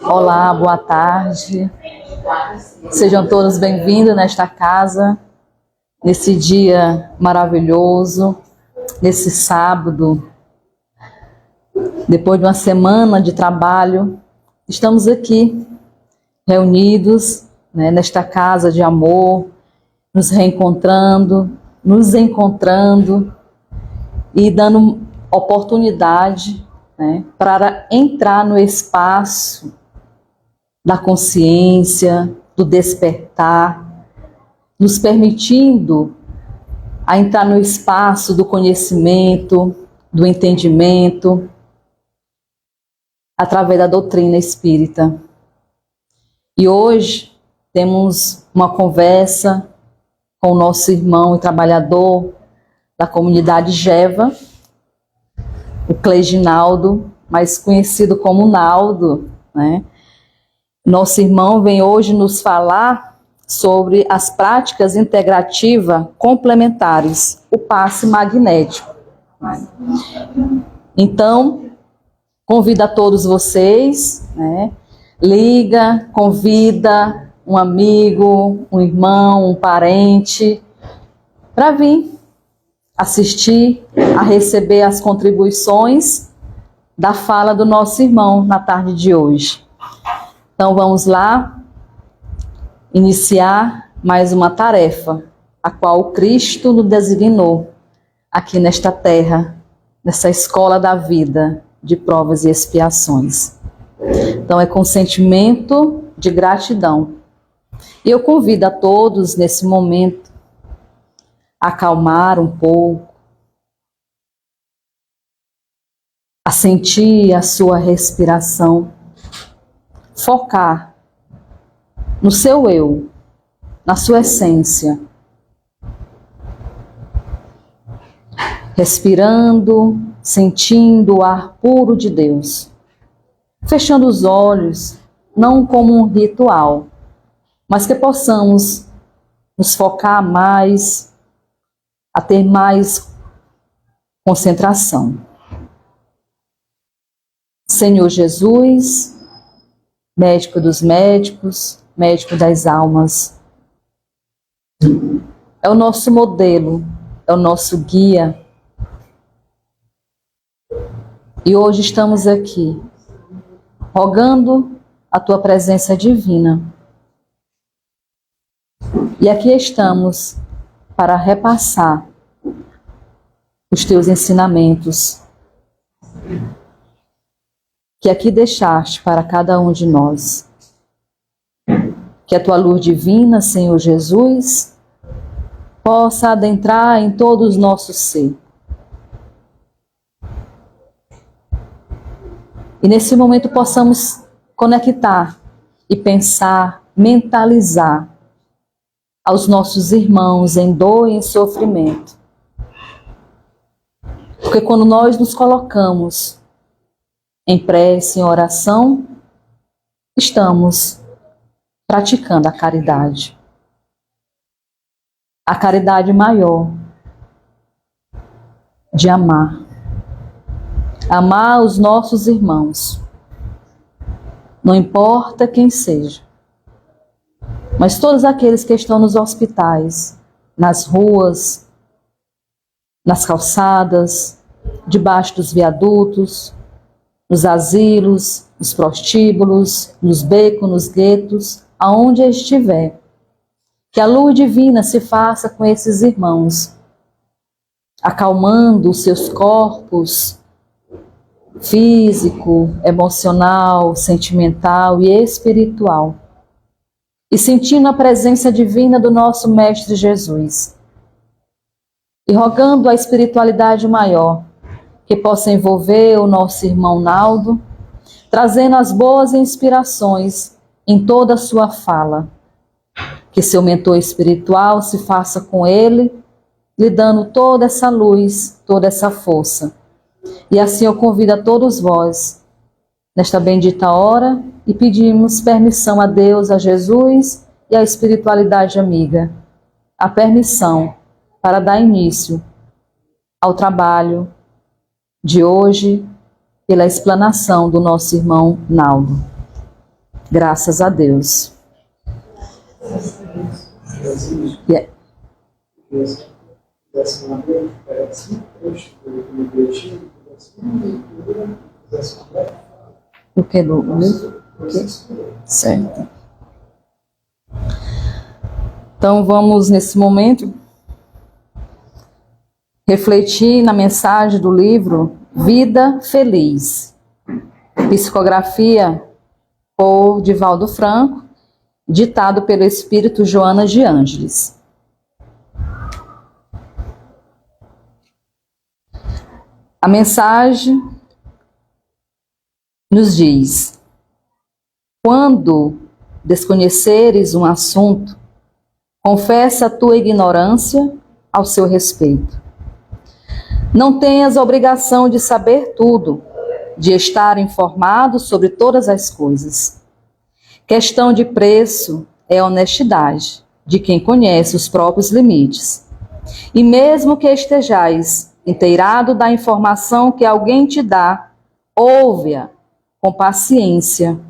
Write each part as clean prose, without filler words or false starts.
Olá, boa tarde. Sejam todos bem-vindos nesta casa, nesse dia maravilhoso, nesse sábado. Depois de uma semana de trabalho, estamos aqui, reunidos, nesta casa de amor, nos reencontrando, nos encontrando e dando oportunidade, para entrar no espaço da consciência, do despertar, nos permitindo a entrar no espaço do conhecimento, do entendimento, através da doutrina espírita. E hoje temos uma conversa com o nosso irmão e trabalhador da comunidade Geva, o Cleginaldo, mais conhecido como Naldo, Nosso irmão vem hoje nos falar sobre as práticas integrativas complementares, o passe magnético. Então, convido a todos vocês, liga, convida um amigo, um irmão, um parente, para vir assistir, a receber as contribuições da fala do nosso irmão na tarde de hoje. Então vamos lá iniciar mais uma tarefa, a qual o Cristo nos designou aqui nesta terra, nessa escola da vida de provas e expiações. Então é com sentimento de gratidão. E eu convido a todos nesse momento a acalmar um pouco, a sentir a sua respiração, focar no seu eu, na sua essência, respirando, sentindo o ar puro de Deus, fechando os olhos, não como um ritual, mas que possamos nos focar mais, a ter mais concentração. Senhor Jesus, médico dos médicos, médico das almas, é o nosso modelo, é o nosso guia. E hoje estamos aqui, rogando a tua presença divina. E aqui estamos para repassar os teus ensinamentos, que aqui deixaste para cada um de nós. Que a tua luz divina, Senhor Jesus, possa adentrar em todo o nosso ser. E nesse momento possamos conectar e pensar, mentalizar aos nossos irmãos em dor e em sofrimento. Porque quando nós nos colocamos em prece, em oração, estamos praticando a caridade. A caridade maior de amar. Amar os nossos irmãos. Não importa quem seja. Mas todos aqueles que estão nos hospitais, nas ruas, nas calçadas, debaixo dos viadutos, nos asilos, nos prostíbulos, nos becos, nos guetos, aonde estiver. Que a luz divina se faça com esses irmãos, acalmando os seus corpos físico, emocional, sentimental e espiritual. E sentindo a presença divina do nosso Mestre Jesus. E rogando a espiritualidade maior, que possa envolver o nosso irmão Naldo, trazendo as boas inspirações em toda a sua fala. Que seu mentor espiritual se faça com ele, lhe dando toda essa luz, toda essa força. E assim eu convido a todos vós, nesta bendita hora, e pedimos permissão a Deus, a Jesus e à espiritualidade amiga, a permissão para dar início ao trabalho de hoje, pela explanação do nosso irmão Naldo. Graças a Deus. O que do livro? Certo. Então vamos nesse momento refletir na mensagem do livro Vida Feliz, psicografia por Divaldo Franco, ditado pelo Espírito Joana de Ângeles. A mensagem nos diz: quando desconheceres um assunto, confessa a tua ignorância ao seu respeito. Não tenhas a obrigação de saber tudo, de estar informado sobre todas as coisas. Questão de preço é a honestidade de quem conhece os próprios limites. E mesmo que estejais inteirado da informação que alguém te dá, ouve-a com paciência.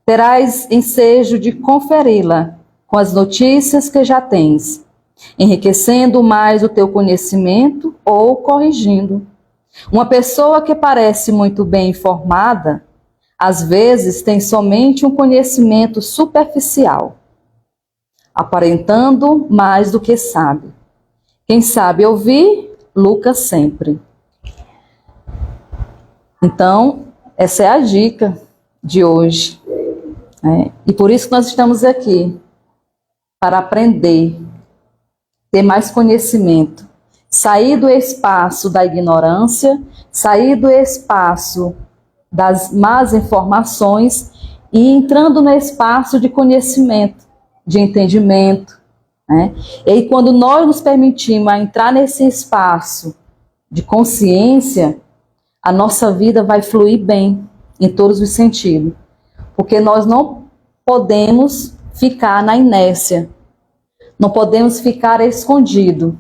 Terás ensejo de conferi-la com as notícias que já tens, enriquecendo mais o teu conhecimento ou corrigindo. Uma pessoa que parece muito bem informada, às vezes tem somente um conhecimento superficial, aparentando mais do que sabe. Quem sabe ouvir, lucra sempre. Então, essa é a dica de hoje. E por isso que nós estamos aqui, para aprender, ter mais conhecimento, sair do espaço da ignorância, sair do espaço das más informações e entrando no espaço de conhecimento, de entendimento. E aí, quando nós nos permitimos entrar nesse espaço de consciência, a nossa vida vai fluir bem, em todos os sentidos. Porque nós não podemos ficar na inércia, não podemos ficar escondido,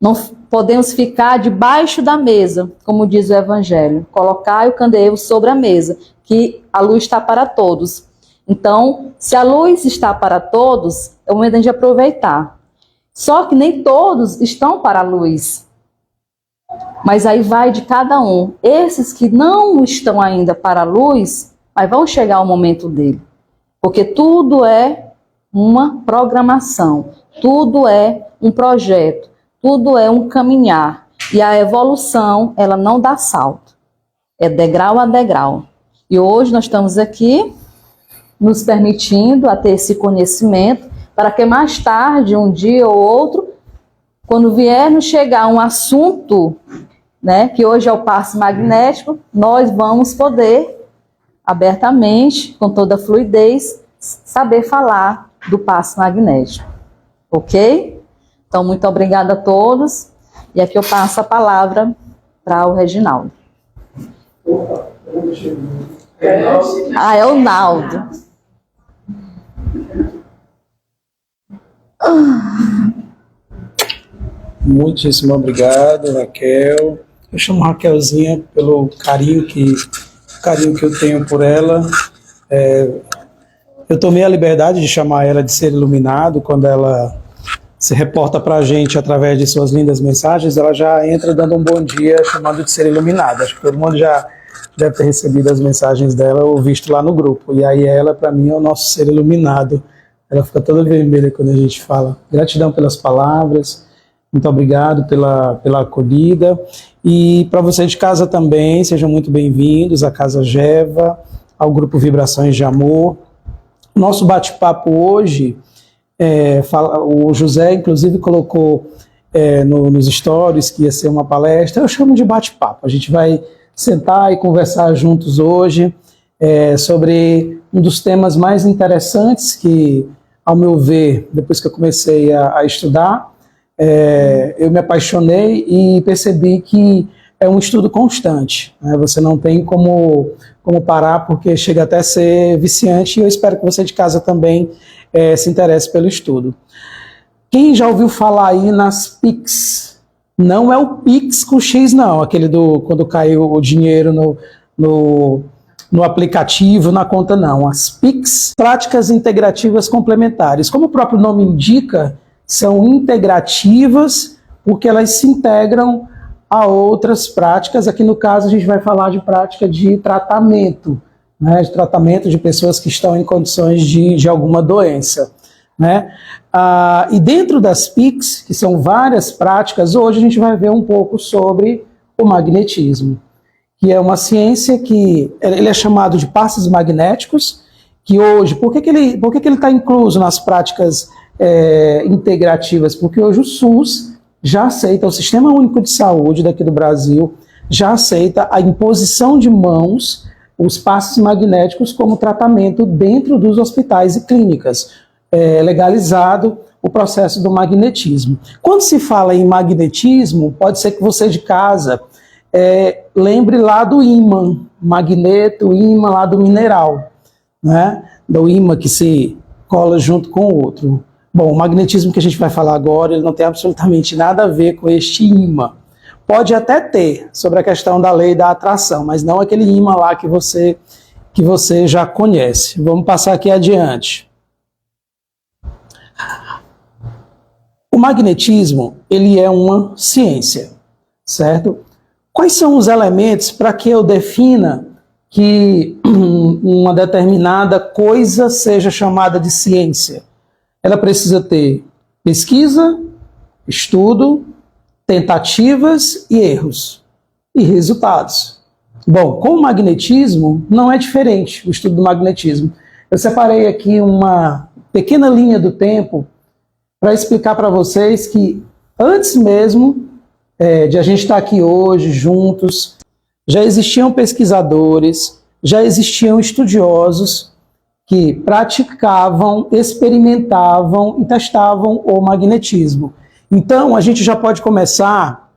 não podemos ficar debaixo da mesa, como diz o Evangelho. Colocai o candeeiro sobre a mesa, que a luz está para todos. Então, se a luz está para todos, é o momento de aproveitar. Só que nem todos estão para a luz. Mas aí vai de cada um. Esses que não estão ainda para a luz, mas vão chegar o momento dele. Porque tudo é uma programação, tudo é um projeto, tudo é um caminhar. E a evolução, ela não dá salto. É degrau a degrau. E hoje nós estamos aqui nos permitindo a ter esse conhecimento, para que mais tarde, um dia ou outro, quando vier nos chegar um assunto, que hoje é o passe magnético, nós vamos poder, abertamente, com toda a fluidez, saber falar do passe magnético. Ok? Então, muito obrigada a todos. E aqui eu passo a palavra para o Reginaldo. É o Naldo. Muitíssimo obrigado, Raquel. Eu chamo Raquelzinha pelo carinho que eu tenho por ela. Eu tomei a liberdade de chamar ela de ser iluminado. Quando ela se reporta para a gente através de suas lindas mensagens, ela já entra dando um bom dia, chamando de ser iluminada. Acho que todo mundo já deve ter recebido as mensagens dela ou visto lá no grupo. E aí ela, para mim, é o nosso ser iluminado. Ela fica toda vermelha quando a gente fala. Gratidão pelas palavras. Muito obrigado pela acolhida. E para vocês de casa também, sejam muito bem-vindos à Casa Geva, ao Grupo Vibrações de Amor. Nosso bate-papo hoje, o José, inclusive, colocou nos stories que ia ser uma palestra. Eu chamo de bate-papo. A gente vai sentar e conversar juntos hoje sobre um dos temas mais interessantes que, ao meu ver, depois que eu comecei a estudar, eu me apaixonei e percebi que é um estudo constante. Você não tem como parar, porque chega até a ser viciante, e eu espero que você de casa também se interesse pelo estudo. Quem já ouviu falar aí nas PIX? Não é o PIX com X, não, aquele quando caiu o dinheiro no aplicativo, na conta não. As PICs, práticas integrativas complementares. Como o próprio nome indica, são integrativas porque elas se integram a outras práticas. Aqui no caso a gente vai falar de prática de tratamento, né, de tratamento de pessoas que estão em condições de alguma doença, né? E dentro das PICs, que são várias práticas, hoje a gente vai ver um pouco sobre o magnetismo, que é uma ciência que ele é chamado de passes magnéticos, que hoje, por que ele está incluso nas práticas integrativas? Porque hoje o SUS já aceita, o Sistema Único de Saúde daqui do Brasil, já aceita a imposição de mãos, os passes magnéticos como tratamento dentro dos hospitais e clínicas, legalizado o processo do magnetismo. Quando se fala em magnetismo, pode ser que você de casa lembre lá do ímã, magneto, ímã lá do mineral, né? Do ímã que se cola junto com o outro. Bom, o magnetismo que a gente vai falar agora, ele não tem absolutamente nada a ver com este ímã. Pode até ter, sobre a questão da lei da atração, mas não aquele ímã lá que você já conhece. Vamos passar aqui adiante. O magnetismo, ele é uma ciência, certo? Quais são os elementos para que eu defina que uma determinada coisa seja chamada de ciência? Ela precisa ter pesquisa, estudo, tentativas e erros e resultados. Bom, com o magnetismo não é diferente o estudo do magnetismo. Eu separei aqui uma pequena linha do tempo para explicar para vocês que antes mesmo de a gente estar aqui hoje juntos, já existiam pesquisadores, já existiam estudiosos que praticavam, experimentavam e testavam o magnetismo. Então, a gente já pode começar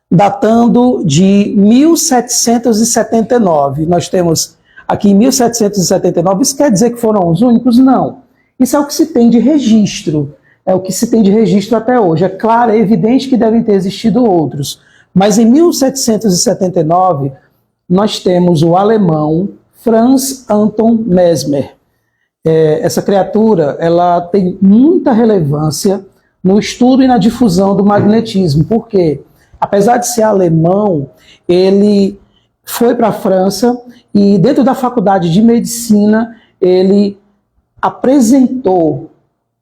datando de 1779. Nós temos aqui em 1779, isso quer dizer que foram os únicos? Não. Isso é o que se tem de registro. É o que se tem de registro até hoje. É claro, é evidente que devem ter existido outros. Mas em 1779, nós temos o alemão Franz Anton Mesmer. Essa criatura, ela tem muita relevância no estudo e na difusão do magnetismo. Por quê? Apesar de ser alemão, ele foi para a França e dentro da faculdade de medicina, ele apresentou,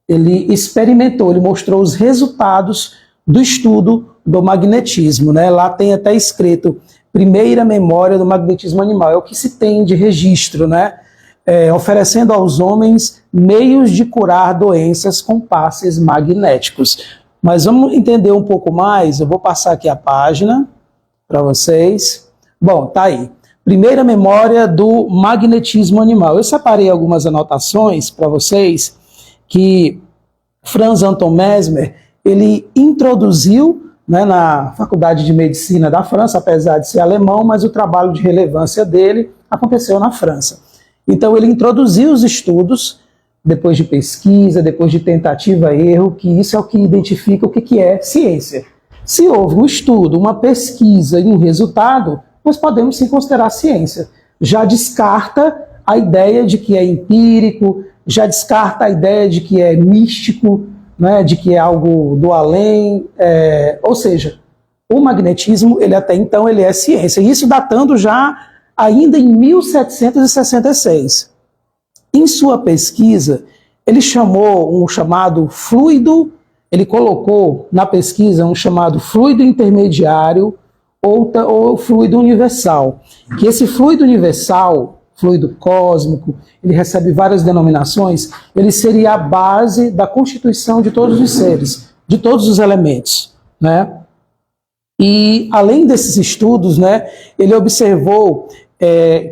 ele experimentou, ele mostrou os resultados do estudo do magnetismo, né? Lá tem até escrito primeira memória do magnetismo animal, é o que se tem de registro, né? Oferecendo aos homens meios de curar doenças com passes magnéticos. Mas vamos entender um pouco mais, eu vou passar aqui a página para vocês. Bom, tá aí. Primeira memória do magnetismo animal. Eu separei algumas anotações para vocês que Franz Anton Mesmer, ele introduziu, né, na Faculdade de Medicina da França, apesar de ser alemão, mas o trabalho de relevância dele aconteceu na França. Então ele introduziu os estudos, depois de pesquisa, depois de tentativa e erro, que isso é o que identifica o que é ciência. Se houve um estudo, uma pesquisa e um resultado, nós podemos sim considerar ciência. Já descarta a ideia de que é empírico, já descarta a ideia de que é místico, né, de que é algo do além, ou seja, o magnetismo, ele até então, ele é ciência. Isso datando já ainda em 1766. Em sua pesquisa, ele chamou um chamado fluido, ele colocou na pesquisa um chamado fluido intermediário ou fluido universal. Que esse fluido universal, fluido cósmico, ele recebe várias denominações, ele seria a base da constituição de todos os seres, de todos os elementos, né? E além desses estudos, né, ele observou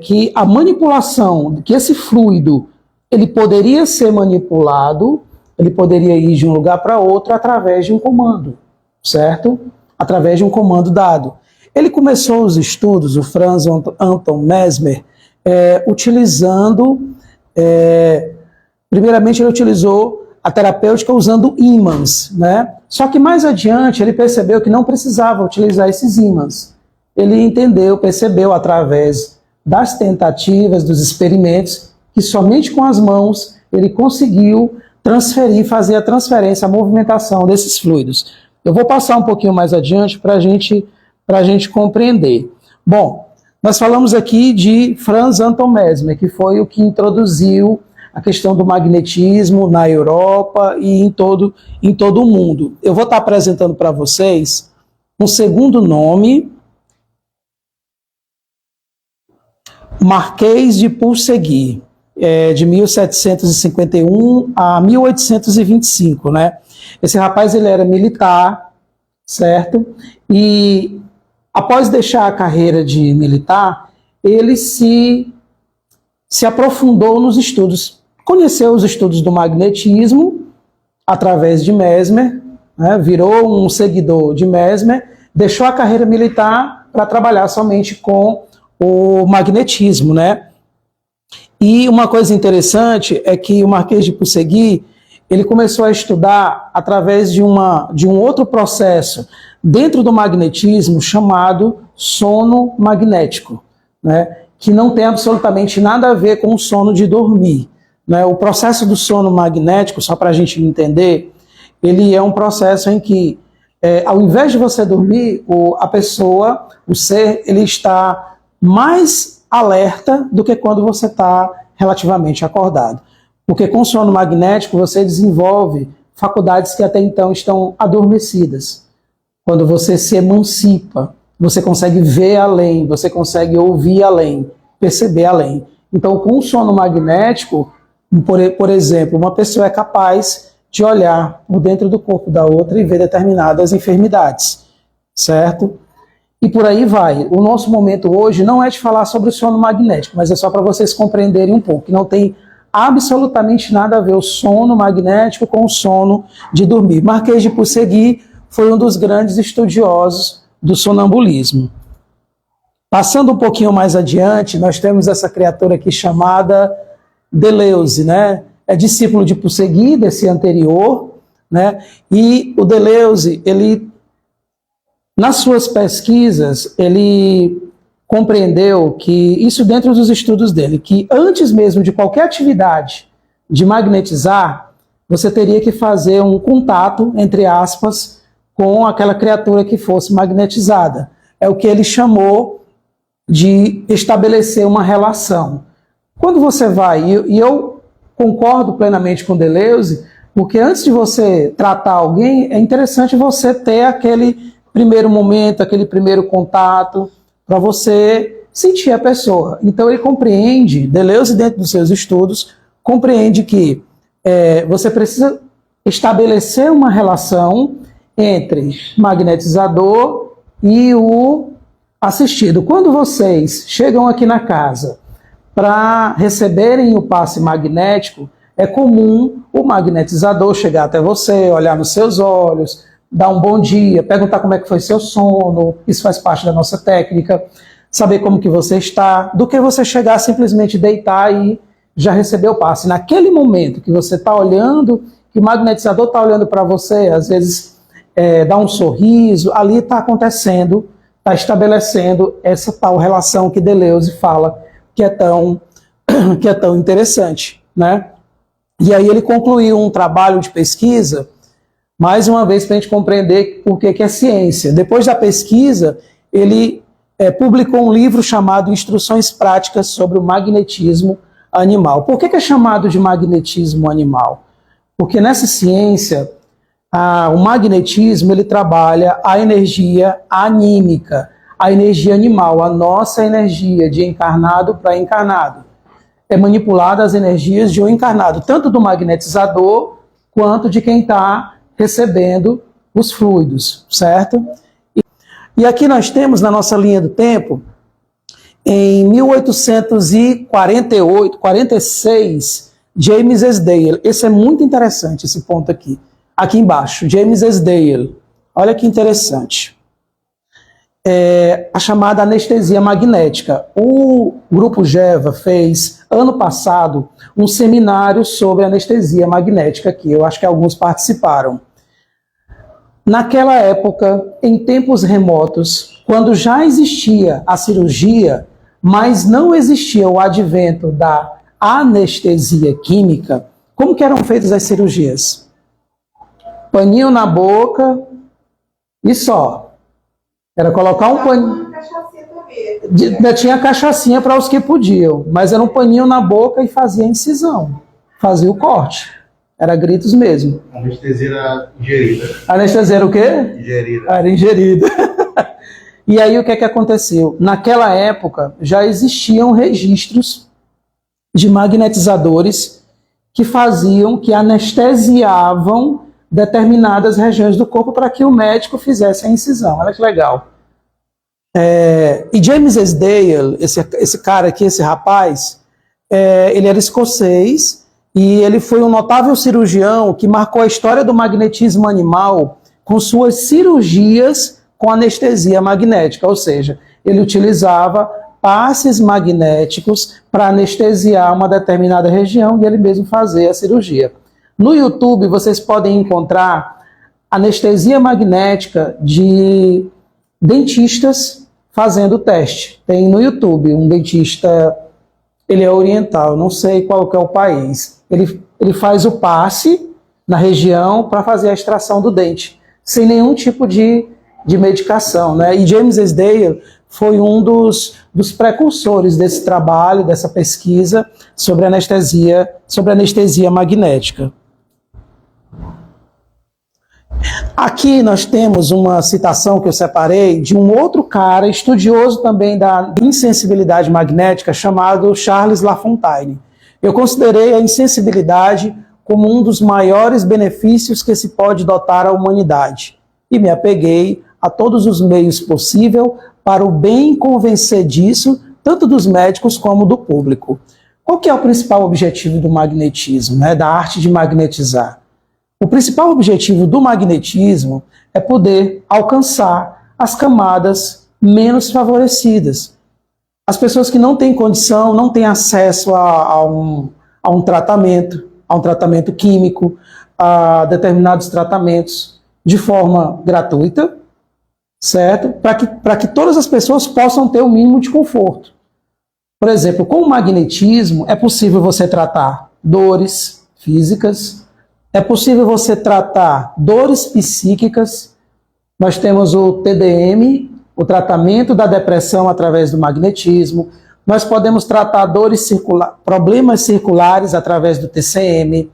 que a manipulação, que esse fluido, ele poderia ser manipulado, ele poderia ir de um lugar para outro através de um comando, certo? Através de um comando dado. Ele começou os estudos, o Franz Anton Mesmer, utilizando, primeiramente ele utilizou a terapêutica usando ímãs, né? Só que mais adiante ele percebeu que não precisava utilizar esses ímãs. ele entendeu, percebeu através das tentativas, dos experimentos, que somente com as mãos ele conseguiu transferir, fazer a transferência, a movimentação desses fluidos. Eu vou passar um pouquinho mais adiante para a gente compreender. Bom, nós falamos aqui de Franz Anton Mesmer, que foi o que introduziu a questão do magnetismo na Europa e em todo o mundo. Eu vou estar apresentando para vocês um segundo nome, Marquês de Purseguie, de 1751 a 1825, né? Esse rapaz, ele era militar, certo? E após deixar a carreira de militar, ele se aprofundou nos estudos, conheceu os estudos do magnetismo através de Mesmer, né? Virou um seguidor de Mesmer, deixou a carreira militar para trabalhar somente com o magnetismo, né? E uma coisa interessante é que o Marquês de Purseguie, ele começou a estudar através de um outro processo dentro do magnetismo chamado sono magnético, né? Que não tem absolutamente nada a ver com o sono de dormir, né? O processo do sono magnético, só para a gente entender, ele é um processo em que, ao invés de você dormir, a pessoa, o ser, ele está mais alerta do que quando você está relativamente acordado. Porque com o sono magnético você desenvolve faculdades que até então estão adormecidas. Quando você se emancipa, você consegue ver além, você consegue ouvir além, perceber além. Então, com o sono magnético, por exemplo, uma pessoa é capaz de olhar por dentro do corpo da outra e ver determinadas enfermidades, certo? E por aí vai. O nosso momento hoje não é de falar sobre o sono magnético, mas é só para vocês compreenderem um pouco, que não tem absolutamente nada a ver o sono magnético com o sono de dormir. Marquês de Purseguie foi um dos grandes estudiosos do sonambulismo. Passando um pouquinho mais adiante, nós temos essa criatura aqui chamada Deleuze, né? É discípulo de Purseguie, desse anterior, né? E o Deleuze, ele, nas suas pesquisas, ele compreendeu que, isso dentro dos estudos dele, que antes mesmo de qualquer atividade de magnetizar, você teria que fazer um contato, entre aspas, com aquela criatura que fosse magnetizada. É o que ele chamou de estabelecer uma relação. Quando você vai, e eu concordo plenamente com Deleuze, porque antes de você tratar alguém, é interessante você ter aquele primeiro momento, aquele primeiro contato, para você sentir a pessoa. Então ele compreende, Deleuze dentro dos seus estudos, compreende que você precisa estabelecer uma relação entre magnetizador e o assistido. Quando vocês chegam aqui na casa para receberem o passe magnético, é comum o magnetizador chegar até você, olhar nos seus olhos, dar um bom dia, perguntar como é que foi seu sono, isso faz parte da nossa técnica, saber como que você está, do que você chegar simplesmente deitar e já receber o passe. Naquele momento que você está olhando, que o magnetizador está olhando para você, às vezes dá um sorriso, ali está acontecendo, está estabelecendo essa tal relação que Deleuze fala que é tão interessante, né? E aí ele concluiu um trabalho de pesquisa, mais uma vez para a gente compreender por que é ciência. Depois da pesquisa, ele publicou um livro chamado Instruções Práticas sobre o Magnetismo Animal. Por que é chamado de magnetismo animal? Porque nessa ciência, o magnetismo ele trabalha a energia anímica, a energia animal, a nossa energia de encarnado para encarnado. É manipulada as energias de um encarnado, tanto do magnetizador quanto de quem está recebendo os fluidos, certo? E aqui nós temos na nossa linha do tempo, em 1848, 46, James S. Dale. Esse é muito interessante, esse ponto aqui. Aqui embaixo, James S. Dale. Olha que interessante. A chamada anestesia magnética. O Grupo Geva fez, ano passado, um seminário sobre anestesia magnética aqui. Eu acho que alguns participaram. naquela época, em tempos remotos, quando já existia a cirurgia, mas não existia o advento da anestesia química, como que eram feitas as cirurgias? Paninho na boca e só. Era colocar um paninho. Tinha cachaçinha para os que podiam, mas era um paninho na boca e fazia a incisão, fazia o corte. Era gritos mesmo. A anestesia era ingerida. A anestesia era o quê? Ingerida. Era ingerida. E aí o que é que aconteceu? Naquela época já existiam registros de magnetizadores que faziam, que anestesiavam determinadas regiões do corpo para que o médico fizesse a incisão. Olha que legal. E James Esdale, esse cara aqui, esse rapaz, ele era escocês e ele foi um notável cirurgião que marcou a história do magnetismo animal com suas cirurgias com anestesia magnética, ou seja, ele utilizava passes magnéticos para anestesiar uma determinada região e ele mesmo fazia a cirurgia. No YouTube vocês podem encontrar anestesia magnética de dentistas fazendo o teste. Tem no YouTube um dentista, ele é oriental, não sei qual que é o país. Ele faz o passe na região para fazer a extração do dente, sem nenhum tipo de medicação, né? E James Esdale foi um dos precursores desse trabalho, dessa pesquisa sobre anestesia magnética. Aqui nós temos uma citação que eu separei de um outro cara, estudioso também da insensibilidade magnética, chamado Charles Lafontaine. Eu considerei a insensibilidade como um dos maiores benefícios que se pode dotar à humanidade e me apeguei a todos os meios possíveis para o bem convencer disso, tanto dos médicos como do público. Qual que é o principal objetivo do magnetismo, né, da arte de magnetizar? O principal objetivo do magnetismo é poder alcançar as camadas menos favorecidas. As pessoas que não têm condição, não têm acesso a um tratamento químico, a determinados tratamentos de forma gratuita, certo? Para que todas as pessoas possam ter o mínimo de conforto. Por exemplo, com o magnetismo é possível você tratar dores físicas, é possível você tratar dores psíquicas. Nós temos o TDM, o tratamento da depressão através do magnetismo. Nós podemos tratar problemas circulares através do TCM.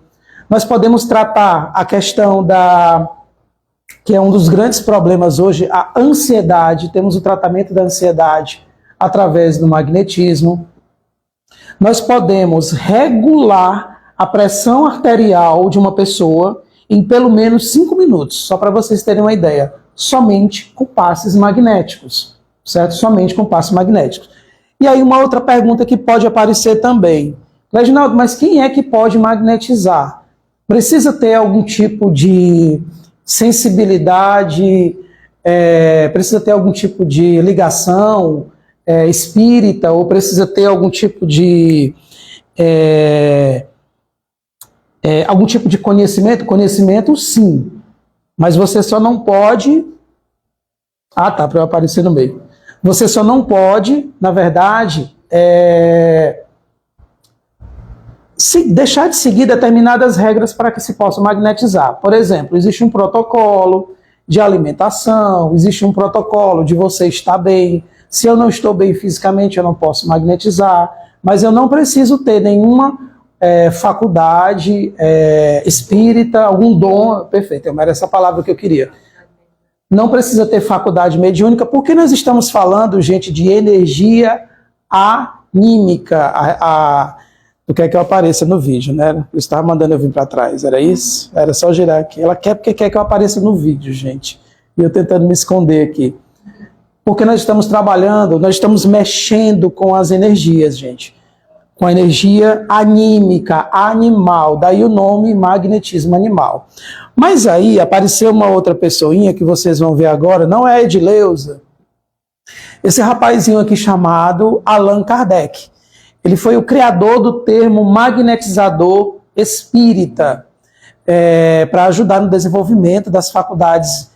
Nós podemos tratar a questão que é um dos grandes problemas hoje, a ansiedade. Temos o tratamento da ansiedade através do magnetismo. Nós podemos regular a pressão arterial de uma pessoa em pelo menos 5 minutos, só para vocês terem uma ideia, somente com passes magnéticos, certo? Somente com passes magnéticos. E aí uma outra pergunta que pode aparecer também. Reginaldo, mas quem é que pode magnetizar? Precisa ter algum tipo de sensibilidade, precisa ter algum tipo de ligação espírita, ou precisa ter algum tipo de algum tipo de conhecimento? Conhecimento, sim. Mas você só não pode... Ah, tá, para eu aparecer no meio. Você só não pode, na verdade, deixar de seguir determinadas regras para que se possa magnetizar. Por exemplo, existe um protocolo de alimentação, existe um protocolo de você estar bem. Se eu não estou bem fisicamente, eu não posso magnetizar, mas eu não preciso ter nenhuma faculdade espírita, algum dom, perfeito, era essa palavra que eu queria. Não precisa ter faculdade mediúnica, porque nós estamos falando, gente, de energia anímica, do que é que eu apareça no vídeo, né? Eu estava mandando eu vir para trás, era isso? Era só girar aqui. Ela quer porque quer que eu apareça no vídeo, gente. E eu tentando me esconder aqui. Porque nós estamos trabalhando, nós estamos mexendo com as energias, gente. Com a energia anímica, animal, daí o nome magnetismo animal. Mas aí apareceu uma outra pessoinha que vocês vão ver agora, não é a Edileuza. Esse rapazinho aqui chamado Allan Kardec. Ele foi o criador do termo magnetizador espírita, para ajudar no desenvolvimento das faculdades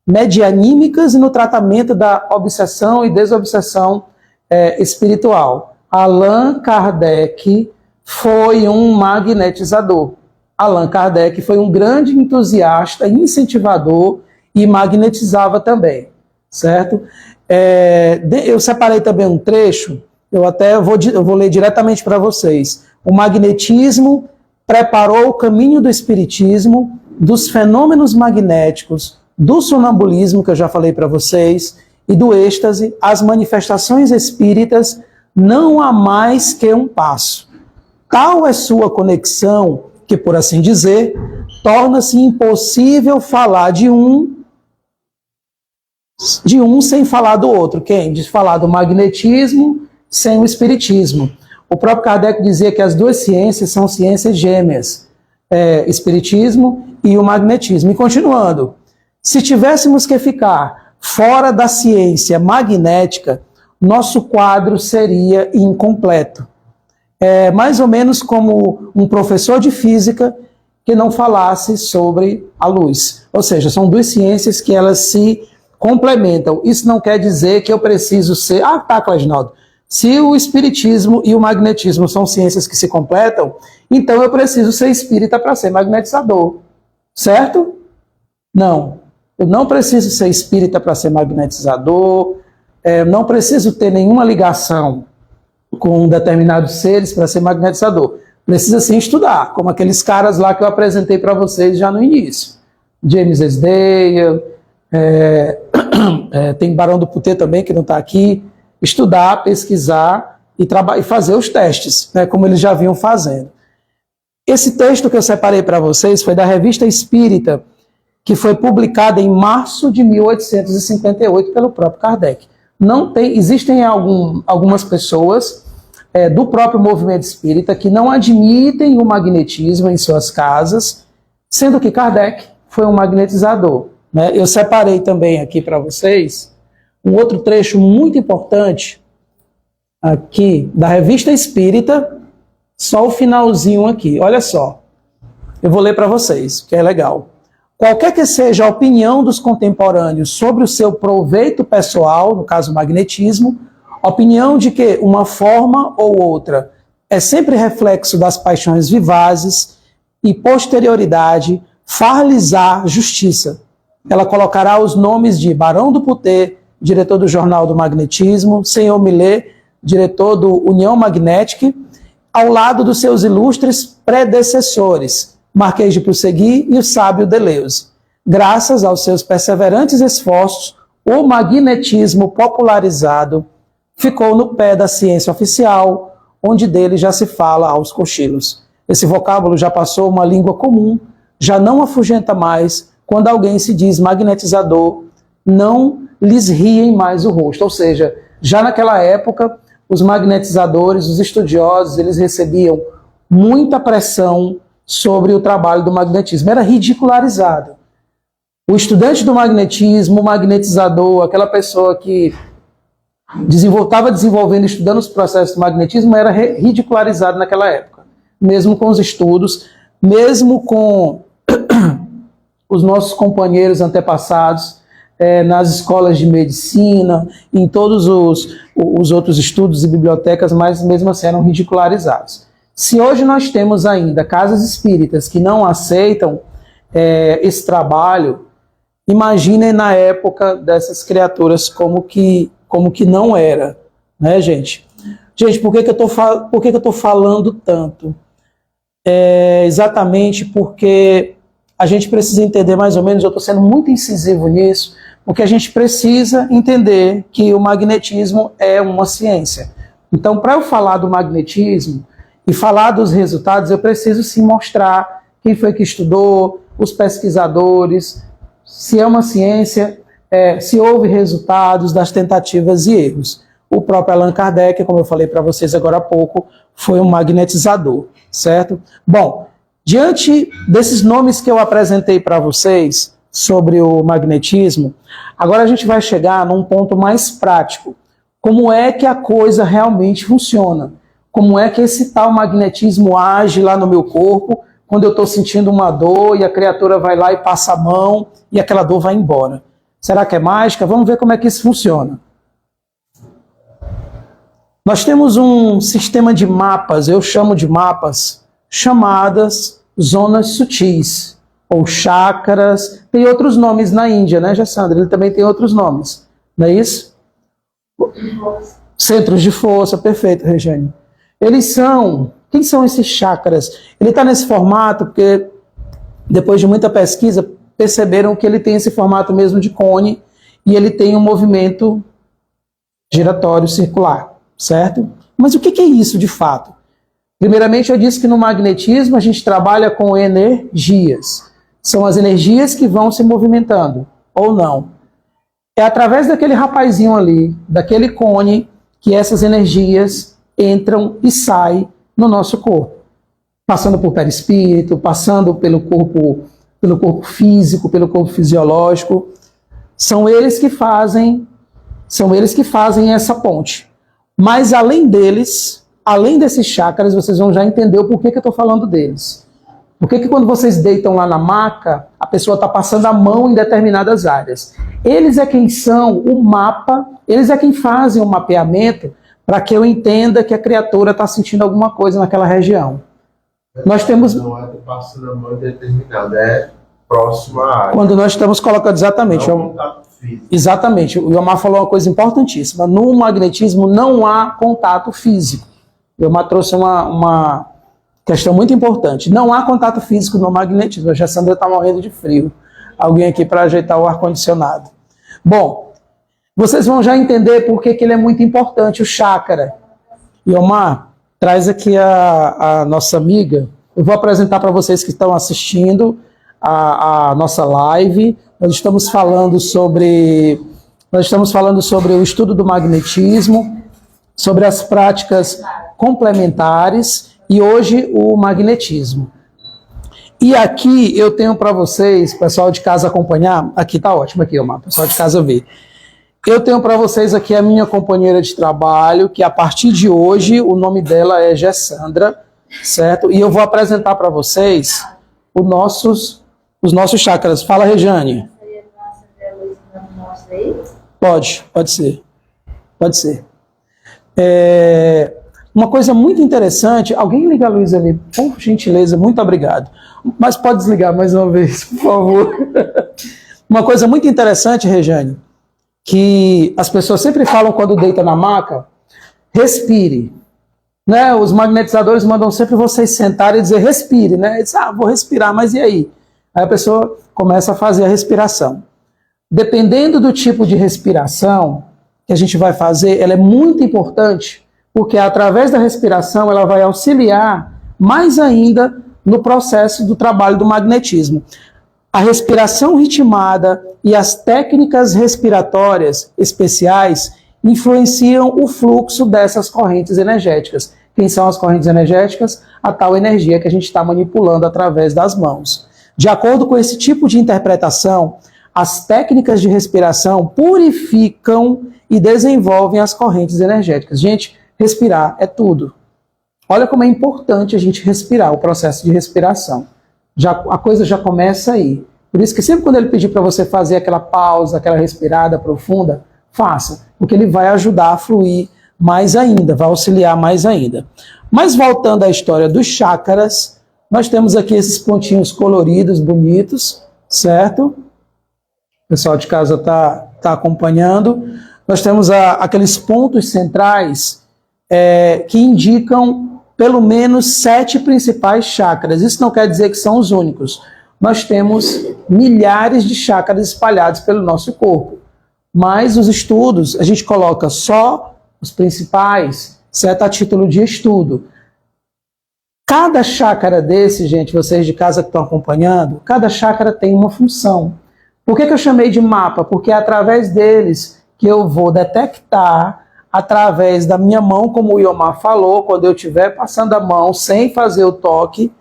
medianímicas e no tratamento da obsessão e desobsessão espiritual. Allan Kardec foi um magnetizador. Allan Kardec foi um grande entusiasta, incentivador e magnetizava também, certo? Eu separei também um trecho, eu vou ler diretamente para vocês. O magnetismo preparou o caminho do espiritismo, dos fenômenos magnéticos, do sonambulismo, que eu já falei para vocês, e do êxtase, as manifestações espíritas, não há mais que um passo. Tal é sua conexão que, por assim dizer, torna-se impossível falar de um sem falar do outro. Quem? De falar do magnetismo sem o espiritismo. O próprio Kardec dizia que as duas ciências são ciências gêmeas, espiritismo e o magnetismo. E continuando, se tivéssemos que ficar fora da ciência magnética, nosso quadro seria incompleto. É mais ou menos como um professor de física que não falasse sobre a luz. Ou seja, são duas ciências que elas se complementam. Isso não quer dizer que eu preciso ser... Ah, tá, Claginaldo. Se o espiritismo e o magnetismo são ciências que se completam, então eu preciso ser espírita para ser magnetizador. Certo? Não. Eu não preciso ser espírita para ser magnetizador, não preciso ter nenhuma ligação com determinados seres para ser magnetizador. Precisa sim estudar, como aqueles caras lá que eu apresentei para vocês já no início. James Esdale, tem Barão do Putê também, que não está aqui. Estudar, pesquisar e fazer os testes, né, como eles já vinham fazendo. Esse texto que eu separei para vocês foi da Revista Espírita, que foi publicada em março de 1858 pelo próprio Kardec. Existem algumas pessoas do próprio movimento espírita que não admitem o magnetismo em suas casas, sendo que Kardec foi um magnetizador, né? Eu separei também aqui para vocês um outro trecho muito importante aqui da Revista Espírita, só o finalzinho aqui. Olha só, eu vou ler para vocês, que é legal. Qualquer que seja a opinião dos contemporâneos sobre o seu proveito pessoal, no caso o magnetismo, opinião de que uma forma ou outra é sempre reflexo das paixões vivazes e posterioridade far-lhes-á justiça. Ela colocará os nomes de Barão do Putê, diretor do Jornal do Magnetismo, Senhor Millet, diretor do União Magnética, ao lado dos seus ilustres predecessores, Marquês de Pusegui e o sábio Deleuze. Graças aos seus perseverantes esforços, o magnetismo popularizado ficou no pé da ciência oficial, onde dele já se fala aos cochilos. Esse vocábulo já passou uma língua comum, já não afugenta mais. Quando alguém se diz magnetizador, não lhes riem mais o rosto. Ou seja, já naquela época, os magnetizadores, os estudiosos, eles recebiam muita pressão sobre o trabalho do magnetismo. Era ridicularizado. O estudante do magnetismo, o magnetizador, aquela pessoa que estava desenvolvendo, estudando os processos do magnetismo, era ridicularizado naquela época. Mesmo com os estudos, mesmo com os nossos companheiros antepassados, nas escolas de medicina, em todos os outros estudos e bibliotecas, mas mesmo assim eram ridicularizados. Se hoje nós temos ainda casas espíritas que não aceitam esse trabalho, imaginem na época dessas criaturas como que não era, né, gente? Gente, por que eu tô falando tanto? Exatamente porque a gente precisa entender mais ou menos, eu estou sendo muito incisivo nisso, porque a gente precisa entender que o magnetismo é uma ciência. Então, para eu falar do magnetismo e falar dos resultados, eu preciso sim mostrar quem foi que estudou, os pesquisadores, se é uma ciência, se houve resultados das tentativas e erros. O próprio Allan Kardec, como eu falei para vocês agora há pouco, foi um magnetizador, certo? Bom, diante desses nomes que eu apresentei para vocês sobre o magnetismo, agora a gente vai chegar num ponto mais prático. Como é que a coisa realmente funciona? Como é que esse tal magnetismo age lá no meu corpo, quando eu estou sentindo uma dor e a criatura vai lá e passa a mão e aquela dor vai embora? Será que é mágica? Vamos ver como é que isso funciona. Nós temos um sistema de mapas, eu chamo de mapas, chamadas zonas sutis, ou chakras. Tem outros nomes na Índia, né, Jassandra? Ele também tem outros nomes, não é isso? Centros de força, perfeito, Regiane. Quem são esses chakras? Ele está nesse formato porque, depois de muita pesquisa, perceberam que ele tem esse formato mesmo de cone e ele tem um movimento giratório circular, certo? Mas o que é isso de fato? Primeiramente, eu disse que no magnetismo a gente trabalha com energias. São as energias que vão se movimentando, ou não. É através daquele rapazinho ali, daquele cone, que essas energias entram e saem no nosso corpo. Passando por perispírito, passando pelo corpo físico, pelo corpo fisiológico. São eles que fazem essa ponte. Mas além desses chakras, vocês vão já entender o porquê que eu estou falando deles. Por que quando vocês deitam lá na maca, a pessoa está passando a mão em determinadas áreas? Eles é quem são o mapa, eles é quem fazem o mapeamento para que eu entenda que a criatura está sentindo alguma coisa naquela região. Nós temos... Não é passando a mão em determinado, é próximo à área. Quando nós estamos colocando exatamente... Não contato físico. Exatamente. O Iomar falou uma coisa importantíssima. No magnetismo não há contato físico. O Iomar trouxe uma questão muito importante. Não há contato físico no magnetismo. A Jassandra está morrendo de frio. Alguém aqui para ajeitar o ar-condicionado. Bom, vocês vão já entender por que ele é muito importante, o chakra. Iomar, traz aqui a nossa amiga. Eu vou apresentar para vocês que estão assistindo a nossa live. Nós estamos falando sobre o estudo do magnetismo, sobre as práticas complementares e hoje o magnetismo. E aqui eu tenho para vocês, pessoal de casa acompanhar, aqui tá ótimo aqui, Iomar, pessoal de casa ver. Eu tenho para vocês aqui a minha companheira de trabalho, que a partir de hoje o nome dela é Jassandra, certo? E eu vou apresentar para vocês os nossos chakras. Fala, Rejane. Pode ser. Uma coisa muito interessante, alguém liga a luz ali, por gentileza, muito obrigado. Mas pode desligar mais uma vez, por favor. Uma coisa muito interessante, Rejane, que as pessoas sempre falam quando deita na maca, respire. Né? Os magnetizadores mandam sempre vocês sentarem e dizer respire, né? Diz, vou respirar, mas e aí? Aí a pessoa começa a fazer a respiração. Dependendo do tipo de respiração que a gente vai fazer, ela é muito importante, porque através da respiração ela vai auxiliar mais ainda no processo do trabalho do magnetismo. A respiração ritmada e as técnicas respiratórias especiais influenciam o fluxo dessas correntes energéticas. Quem são as correntes energéticas? A tal energia que a gente está manipulando através das mãos. De acordo com esse tipo de interpretação, as técnicas de respiração purificam e desenvolvem as correntes energéticas. Gente, respirar é tudo. Olha como é importante a gente respirar, o processo de respiração. A coisa já começa aí. Por isso que sempre quando ele pedir para você fazer aquela pausa, aquela respirada profunda, faça, porque ele vai ajudar a fluir mais ainda, vai auxiliar mais ainda. Mas voltando à história dos chakras, nós temos aqui esses pontinhos coloridos, bonitos, certo? O pessoal de casa está acompanhando. Nós temos aqueles pontos centrais que indicam pelo menos 7 principais chakras. Isso não quer dizer que são os únicos. Nós temos milhares de chakras espalhados pelo nosso corpo. Mas os estudos, a gente coloca só os principais, certo? A título de estudo. Cada chakra desse, gente, vocês de casa que estão acompanhando, cada chakra tem uma função. Por que eu chamei de mapa? Porque é através deles que eu vou detectar, através da minha mão, como o Iomar falou, quando eu estiver passando a mão sem fazer o toque,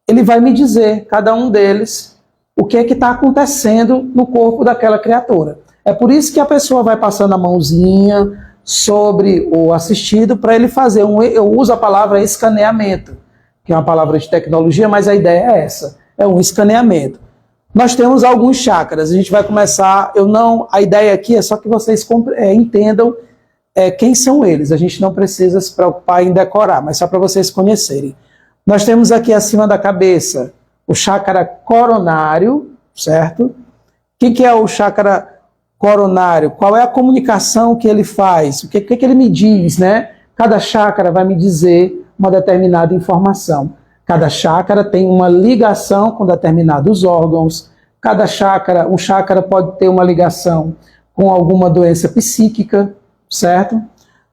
ele vai me dizer, cada um deles, o que é que está acontecendo no corpo daquela criatura. É por isso que a pessoa vai passando a mãozinha sobre o assistido para ele fazer eu uso a palavra escaneamento, que é uma palavra de tecnologia, mas a ideia é essa, é um escaneamento. nós temos alguns chakras. A gente vai começar, a ideia aqui é só que vocês entendam quem são eles. A gente não precisa se preocupar em decorar, mas só para vocês conhecerem. Nós temos aqui acima da cabeça o chakra coronário, certo? O que é o chakra coronário? Qual é a comunicação que ele faz? O que ele me diz, né? Cada chakra vai me dizer uma determinada informação. Cada chakra tem uma ligação com determinados órgãos. Um chakra pode ter uma ligação com alguma doença psíquica, certo?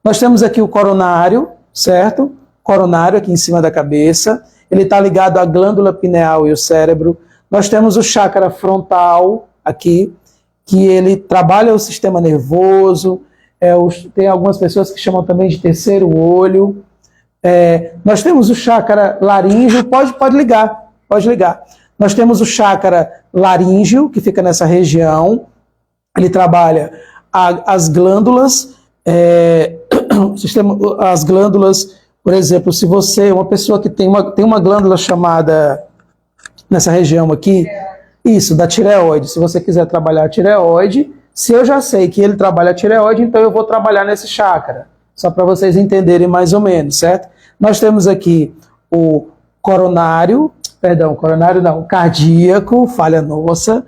Nós temos aqui o coronário, certo? Coronário aqui em cima da cabeça. Ele está ligado à glândula pineal e o cérebro. Nós temos o chakra frontal aqui, que ele trabalha o sistema nervoso. Tem algumas pessoas que chamam também de terceiro olho. Nós temos o chakra laríngeo, pode ligar. Nós temos o chakra laríngeo, que fica nessa região. Ele trabalha as glândulas, as glândulas, por exemplo, se você é uma pessoa que tem uma glândula chamada, nessa região aqui, isso, da tireoide. Se você quiser trabalhar a tireoide, se eu já sei que ele trabalha a tireoide, então eu vou trabalhar nesse chakra. Só para vocês entenderem mais ou menos, certo? Nós temos aqui o cardíaco, falha nossa,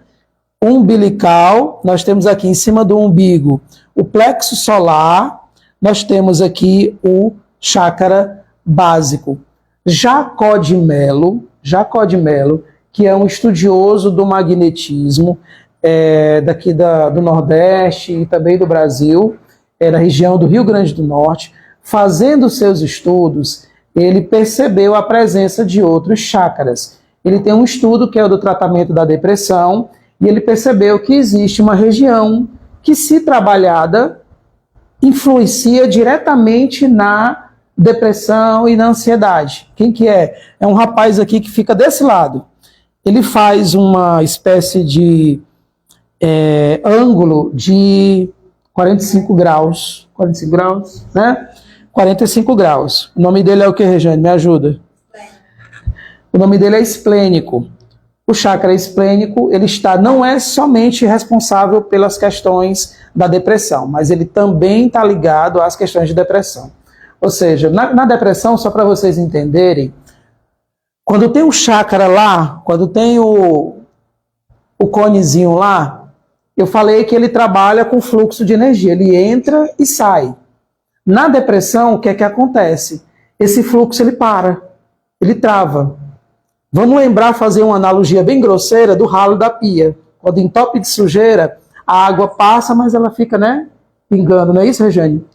umbilical, nós temos aqui em cima do umbigo o plexo solar, nós temos aqui o chakra básico. Jacó de Mello, que é um estudioso do magnetismo, daqui do Nordeste e também do Brasil, da região do Rio Grande do Norte, fazendo seus estudos, ele percebeu a presença de outros chakras. Ele tem um estudo que é o do tratamento da depressão, e ele percebeu que existe uma região que, se trabalhada, influencia diretamente na depressão e na ansiedade. Quem que é? É um rapaz aqui que fica desse lado. Ele faz uma espécie de ângulo de 45 graus, né? 45 graus. O nome dele é o que, Regiane? Me ajuda. O nome dele é esplênico. O chakra esplênico, não é somente responsável pelas questões da depressão, mas ele também está ligado às questões de depressão. Ou seja, na depressão, só para vocês entenderem, quando tem um chakra lá, quando tem o conezinho lá, eu falei que ele trabalha com fluxo de energia, ele entra e sai. Na depressão, o que é que acontece? Esse fluxo ele para, ele trava. Vamos lembrar, fazer uma analogia bem grosseira do ralo da pia. Quando entope de sujeira, a água passa, mas ela fica, né, pingando, não é isso, Regiane?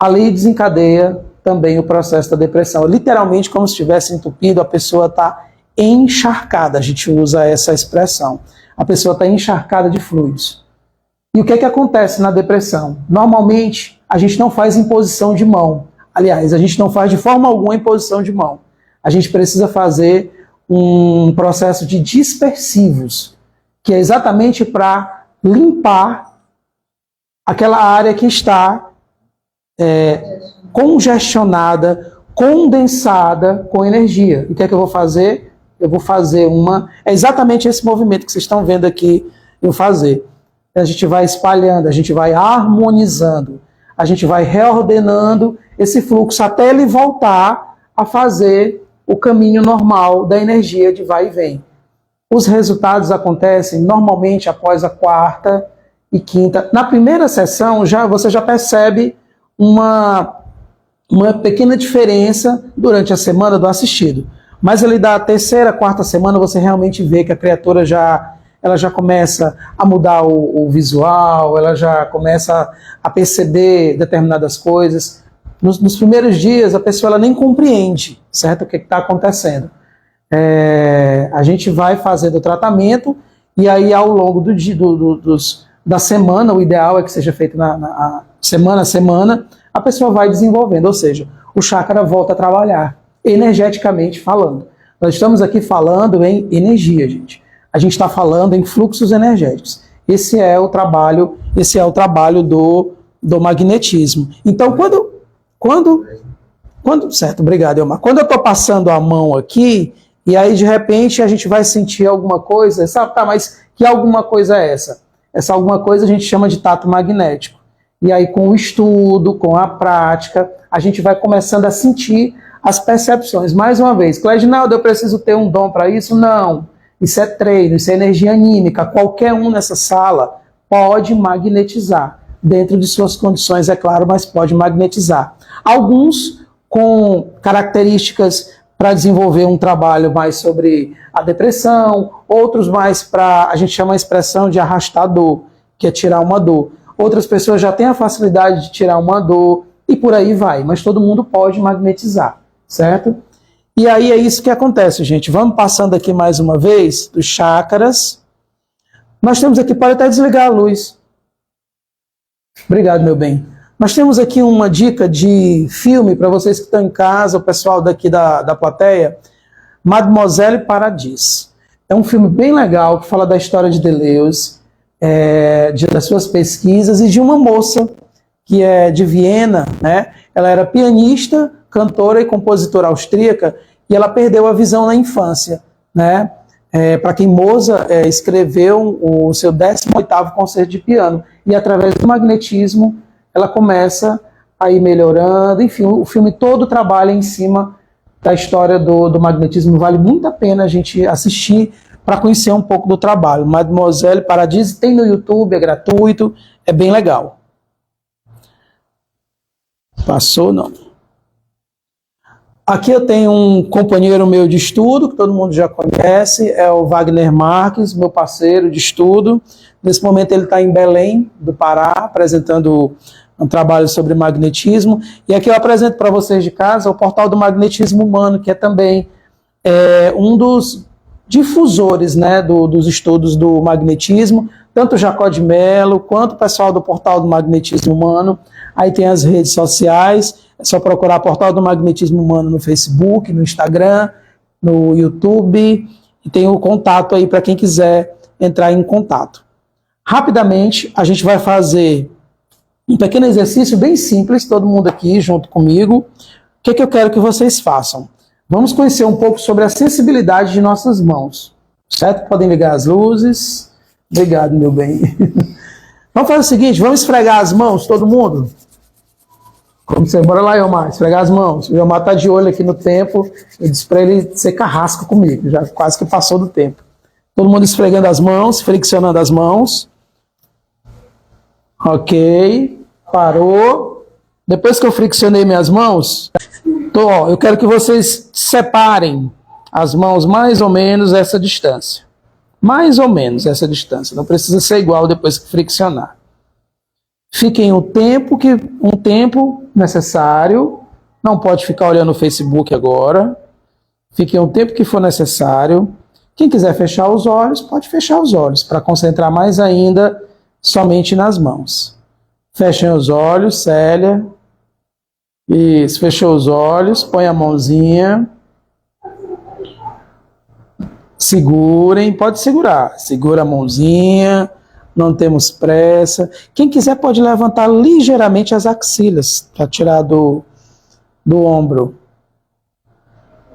Ali desencadeia também o processo da depressão. Literalmente, como se estivesse entupido, a pessoa está encharcada. A gente usa essa expressão. A pessoa está encharcada de fluidos. E o que é que acontece na depressão? Normalmente, a gente não faz imposição de mão. Aliás, a gente não faz de forma alguma imposição de mão. A gente precisa fazer um processo de dispersivos, que é exatamente para limpar aquela área que está congestionada, condensada com energia. E o que é que eu vou fazer? Eu vou fazer é exatamente esse movimento que vocês estão vendo aqui eu fazer. A gente vai espalhando, a gente vai harmonizando, a gente vai reordenando esse fluxo até ele voltar a fazer o caminho normal da energia de vai e vem. Os resultados acontecem normalmente após a quarta e quinta. Na primeira sessão, você já percebe uma pequena diferença durante a semana do assistido. Mas ali da terceira, quarta semana, você realmente vê que a criatura ela já começa a mudar o visual, ela já começa a perceber determinadas coisas. Nos primeiros dias, a pessoa ela nem compreende, certo? O que está acontecendo. A gente vai fazendo o tratamento e aí, ao longo da semana, o ideal é que seja feito semana a semana, a pessoa vai desenvolvendo, ou seja, o chakra volta a trabalhar, energeticamente falando. Nós estamos aqui falando em energia, gente. A gente está falando em fluxos energéticos. Esse é o trabalho do magnetismo. Então, certo, obrigado, Elmar. Quando eu estou passando a mão aqui, E aí, de repente, a gente vai sentir alguma coisa, sabe, tá, mas que alguma coisa é essa? Essa alguma coisa a gente chama de tato magnético. E aí, com o estudo, com a prática, a gente vai começando a sentir as percepções. Mais uma vez, Cleidinaldo, eu preciso ter um dom para isso? Não. Isso é treino, isso é energia anímica. Qualquer um nessa sala pode magnetizar. Dentro de suas condições, é claro, mas pode magnetizar. Alguns com características para desenvolver um trabalho mais sobre a depressão, outros mais para, a gente chama a expressão de arrastar dor, que é tirar uma dor. Outras pessoas já têm a facilidade de tirar uma dor e por aí vai, mas todo mundo pode magnetizar, certo? E aí é isso que acontece, gente. Vamos passando aqui mais uma vez dos chakras. Nós temos aqui, pode até desligar a luz. Obrigado, meu bem. Nós temos aqui uma dica de filme para vocês que estão em casa, o pessoal daqui da plateia, Mademoiselle Paradis. É um filme bem legal que fala da história de Deleuze, das suas pesquisas e de uma moça que é de Viena, né? Ela era pianista, cantora e compositora austríaca e ela perdeu a visão na infância, né? Para quem Mozart escreveu o seu 18º concerto de piano e através do magnetismo ela começa a ir melhorando, enfim, o filme todo trabalha em cima da história do magnetismo, vale muito a pena a gente assistir para conhecer um pouco do trabalho. Mademoiselle Paradis tem no YouTube, é gratuito, é bem legal. Passou, não. Aqui eu tenho um companheiro meu de estudo, que todo mundo já conhece, é o Wagner Marques, meu parceiro de estudo. Nesse momento ele está em Belém, do Pará, apresentando um trabalho sobre magnetismo. E aqui eu apresento para vocês de casa o portal do magnetismo humano, que é também um dos difusores, né, dos estudos do magnetismo, tanto o Jacó de Mello, quanto o pessoal do portal do magnetismo humano. Aí tem as redes sociais, é só procurar Portal do Magnetismo Humano no Facebook, no Instagram, no YouTube, e tem o contato aí para quem quiser entrar em contato. Rapidamente, a gente vai fazer um pequeno exercício bem simples, todo mundo aqui junto comigo. O que eu quero que vocês façam? Vamos conhecer um pouco sobre a sensibilidade de nossas mãos, certo? Podem ligar as luzes. Obrigado, meu bem. Vamos fazer o seguinte, vamos esfregar as mãos, todo mundo? Como você, bora lá, Iomar, esfregar as mãos. O Iomar está de olho aqui no tempo, eu disse para ele ser carrasco comigo, já quase que passou do tempo. Todo mundo esfregando as mãos, friccionando as mãos. Ok, parou. Depois que eu friccionei minhas mãos, eu quero que vocês separem as mãos mais ou menos essa distância. Mais ou menos essa distância, não precisa ser igual depois que friccionar. Fiquem um tempo necessário, não pode ficar olhando o Facebook agora. Fiquem o tempo que for necessário. Quem quiser fechar os olhos, pode fechar os olhos, para concentrar mais ainda somente nas mãos. Fechem os olhos, Célia. Isso, fechou os olhos, põe a mãozinha. Segurem, pode segurar. Segura a mãozinha, não temos pressa. Quem quiser pode levantar ligeiramente as axilas, para tirar do ombro.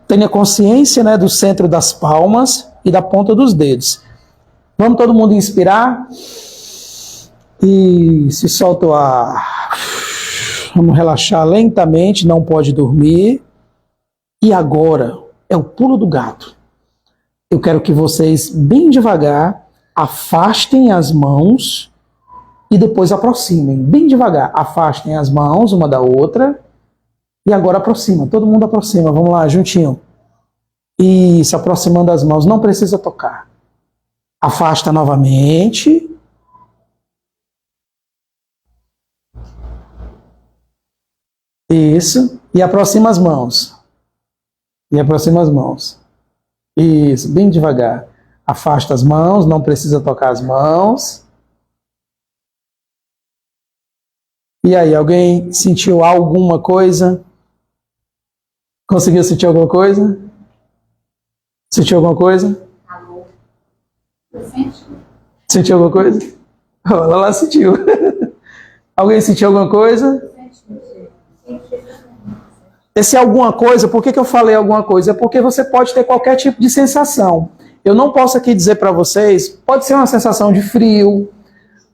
Tenha consciência, né, do centro das palmas e da ponta dos dedos. Vamos todo mundo inspirar. E se solta o ar. Vamos relaxar lentamente, não pode dormir. E agora é o pulo do gato. Eu quero que vocês, bem devagar, afastem as mãos e depois aproximem. Bem devagar, afastem as mãos uma da outra e agora aproxima. Todo mundo aproxima, vamos lá, juntinho. Isso, aproximando as mãos, não precisa tocar. Afasta novamente. Isso, e aproxima as mãos. E aproxima as mãos. Isso, bem devagar. Afasta as mãos, não precisa tocar as mãos. E aí, alguém sentiu alguma coisa? Conseguiu sentir alguma coisa? Sentiu alguma coisa? Alô? Eu senti. Sentiu alguma coisa? Ela lá sentiu. Alguém sentiu alguma coisa? Esse alguma coisa, por que eu falei alguma coisa? É porque você pode ter qualquer tipo de sensação. Eu não posso aqui dizer para vocês, pode ser uma sensação de frio,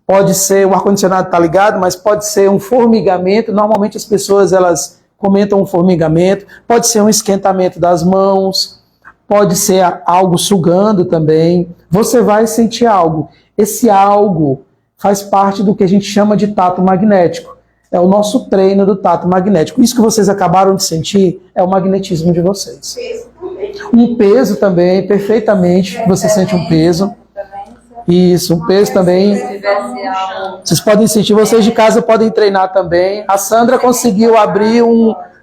pode ser, o ar-condicionado está ligado, mas pode ser um formigamento. Normalmente as pessoas elas comentam um formigamento, pode ser um esquentamento das mãos, pode ser algo sugando também. Você vai sentir algo. Esse algo faz parte do que a gente chama de tato magnético. É o nosso treino do tato magnético. Isso que vocês acabaram de sentir é o magnetismo de vocês. Um peso também, perfeitamente. Você sente um peso. Isso, um peso também. Vocês podem sentir, vocês de casa podem treinar também. A Sandra conseguiu abrir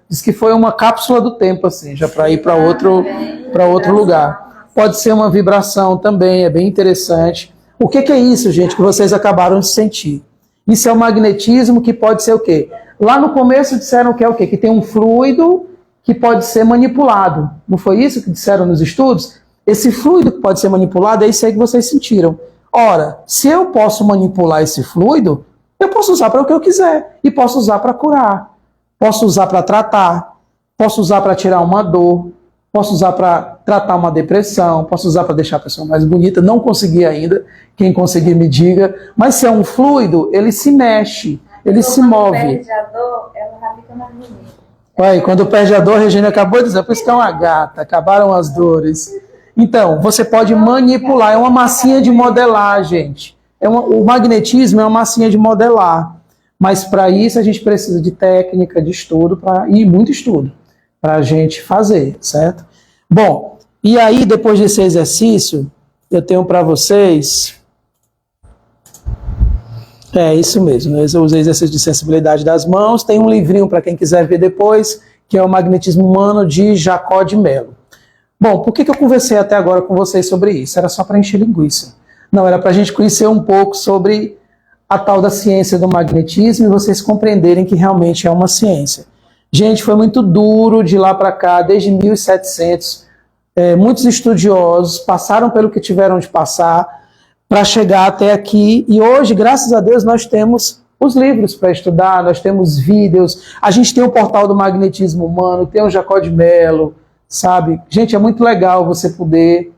diz que foi uma cápsula do tempo, assim, já para ir para outro lugar. Pode ser uma vibração também, é bem interessante. O que é isso, gente, que vocês acabaram de sentir? Isso é o magnetismo, que pode ser o quê? Lá no começo disseram que é o quê? Que tem um fluido que pode ser manipulado. Não foi isso que disseram nos estudos? Esse fluido que pode ser manipulado, é isso aí que vocês sentiram. Ora, se eu posso manipular esse fluido, eu posso usar para o que eu quiser. E posso usar para curar. Posso usar para tratar. Posso usar para tirar uma dor. Posso usar para tratar uma depressão. Posso usar para deixar a pessoa mais bonita. Não consegui ainda. Quem conseguir me diga. Mas se é um fluido, ele se mexe. Ele se move. Quando perde a dor, ela já fica mais bonita. Ué, quando perde a dor, a Regina acabou de dizer, por isso que é uma gata. Acabaram as dores. Então, você pode manipular, é uma massinha de modelar, gente. O magnetismo é uma massinha de modelar. Mas para isso a gente precisa de técnica, de estudo, e muito estudo, para a gente fazer, certo? Bom, e aí depois desse exercício, eu tenho para vocês... É isso mesmo, eu usei exercício de sensibilidade das mãos, tem um livrinho para quem quiser ver depois, que é o Magnetismo Humano, de Jacó de Mello. Bom, por que eu conversei até agora com vocês sobre isso? Era só para encher linguiça. Não, era para a gente conhecer um pouco sobre a tal da ciência do magnetismo e vocês compreenderem que realmente é uma ciência. Gente, foi muito duro de lá para cá, desde 1700. Muitos estudiosos passaram pelo que tiveram de passar para chegar até aqui. E hoje, graças a Deus, nós temos os livros para estudar, nós temos vídeos, a gente tem o portal do magnetismo humano, tem o Jacó de Mello, sabe? Gente, é muito legal você poder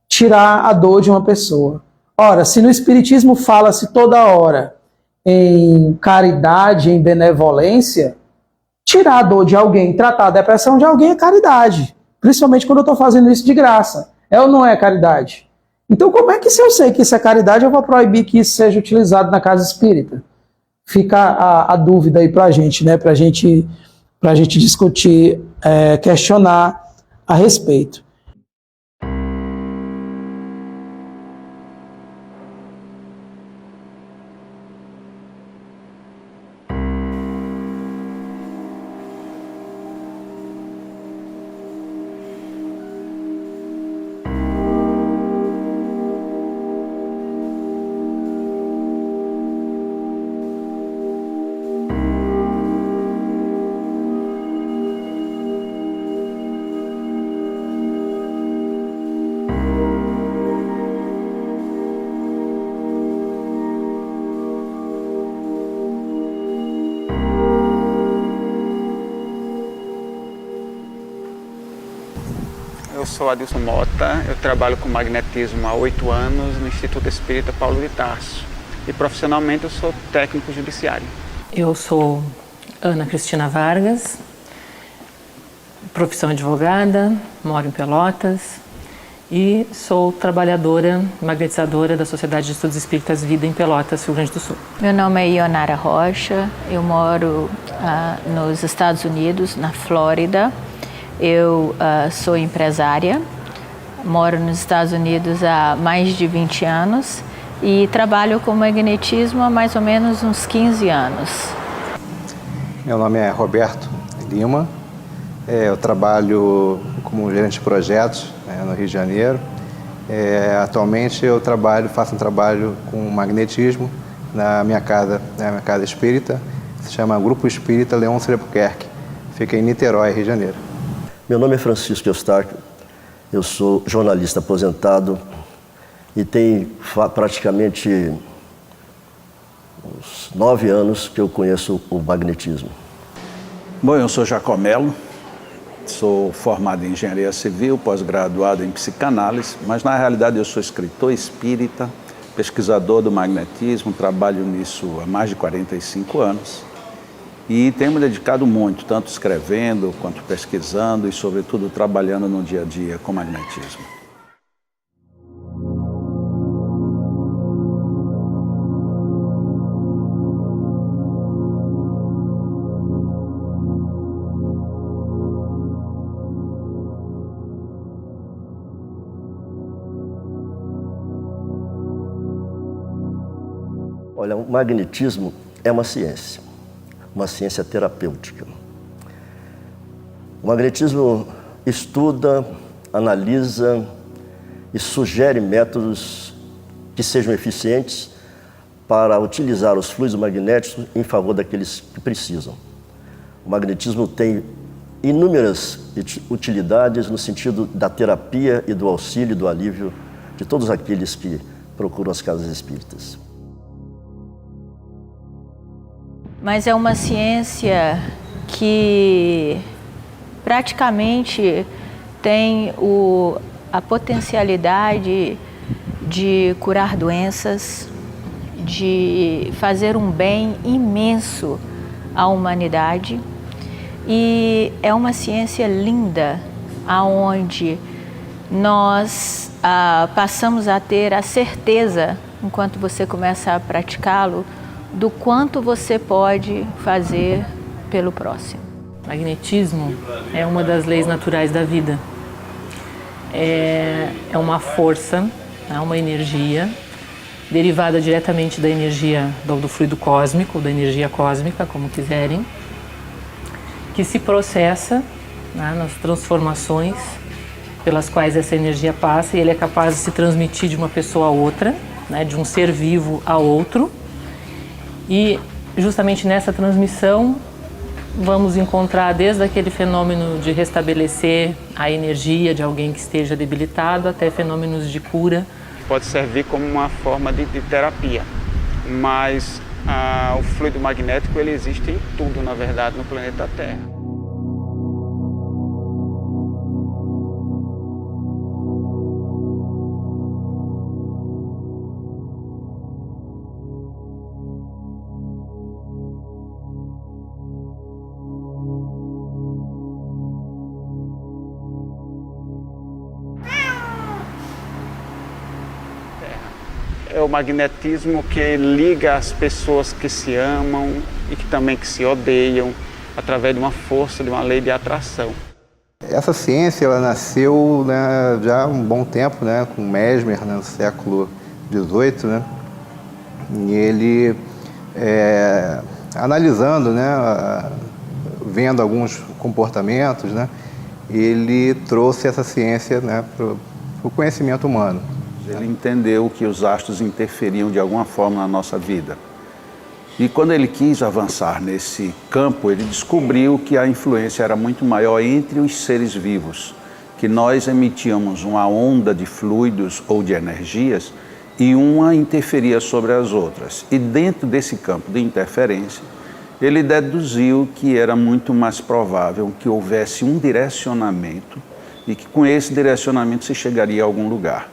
tirar a dor de uma pessoa. Ora, se no Espiritismo fala-se toda hora em caridade, em benevolência, tirar a dor de alguém, tratar a depressão de alguém é caridade. Principalmente quando eu estou fazendo isso de graça. É ou não é caridade? Então, como é que se eu sei que isso é caridade, eu vou proibir que isso seja utilizado na casa espírita? Fica a dúvida aí para a gente, né? Para a gente discutir, questionar a respeito. Eu sou Adilson Mota, eu trabalho com magnetismo há 8 anos no Instituto Espírita Paulo de Tarso e profissionalmente eu sou técnico judiciário. Eu sou Ana Cristina Vargas, profissão advogada, moro em Pelotas e sou trabalhadora magnetizadora da Sociedade de Estudos Espíritas Vida em Pelotas, Rio Grande do Sul. Meu nome é Ionara Rocha, eu moro nos Estados Unidos, na Flórida. Eu sou empresária, moro nos Estados Unidos há mais de 20 anos e trabalho com magnetismo há mais ou menos uns 15 anos. Meu nome é Roberto Lima, eu trabalho como gerente de projetos no Rio de Janeiro. Atualmente eu faço um trabalho com magnetismo na minha casa espírita, que se chama Grupo Espírita Leôncio de Albuquerque, fica em Niterói, Rio de Janeiro. Meu nome é Francisco Eustáquio, eu sou jornalista aposentado e tem praticamente uns 9 anos que eu conheço o magnetismo. Bom, eu sou Jacó Mello, Sou formado em engenharia civil, pós-graduado em psicanálise, mas na realidade eu sou escritor espírita, pesquisador do magnetismo, trabalho nisso há mais de 45 anos e tenho me dedicado muito, tanto escrevendo quanto pesquisando e sobretudo trabalhando no dia a dia com magnetismo. Olha, o magnetismo é uma ciência terapêutica. O magnetismo estuda, analisa e sugere métodos que sejam eficientes para utilizar os fluidos magnéticos em favor daqueles que precisam. O magnetismo tem inúmeras utilidades no sentido da terapia e do auxílio, do alívio de todos aqueles que procuram as casas espíritas. Mas é uma ciência que praticamente tem a potencialidade de curar doenças, de fazer um bem imenso à humanidade. E é uma ciência linda, aonde nós passamos a ter a certeza, enquanto você começa a praticá-lo, do quanto você pode fazer pelo próximo. Magnetismo é uma das leis naturais da vida. É uma força, uma energia derivada diretamente da energia do fluido cósmico, da energia cósmica, como quiserem, que se processa nas transformações pelas quais essa energia passa, e ele é capaz de se transmitir de uma pessoa a outra, de um ser vivo a outro. E justamente nessa transmissão vamos encontrar desde aquele fenômeno de restabelecer a energia de alguém que esteja debilitado até fenômenos de cura. Pode servir como uma forma de terapia, mas o fluido magnético ele existe em tudo, na verdade, no planeta Terra. É o magnetismo que liga as pessoas que se amam e que também que se odeiam através de uma força, de uma lei de atração. Essa ciência ela nasceu, né, já há um bom tempo, né, com Mesmer, no século XVIII, né, e ele, analisando, né, vendo alguns comportamentos, né, ele trouxe essa ciência, né, para o conhecimento humano. Ele entendeu que os astros interferiam de alguma forma na nossa vida. E quando ele quis avançar nesse campo, ele descobriu que a influência era muito maior entre os seres vivos, que nós emitíamos uma onda de fluidos ou de energias e uma interferia sobre as outras. E dentro desse campo de interferência, ele deduziu que era muito mais provável que houvesse um direcionamento e que com esse direcionamento se chegaria a algum lugar.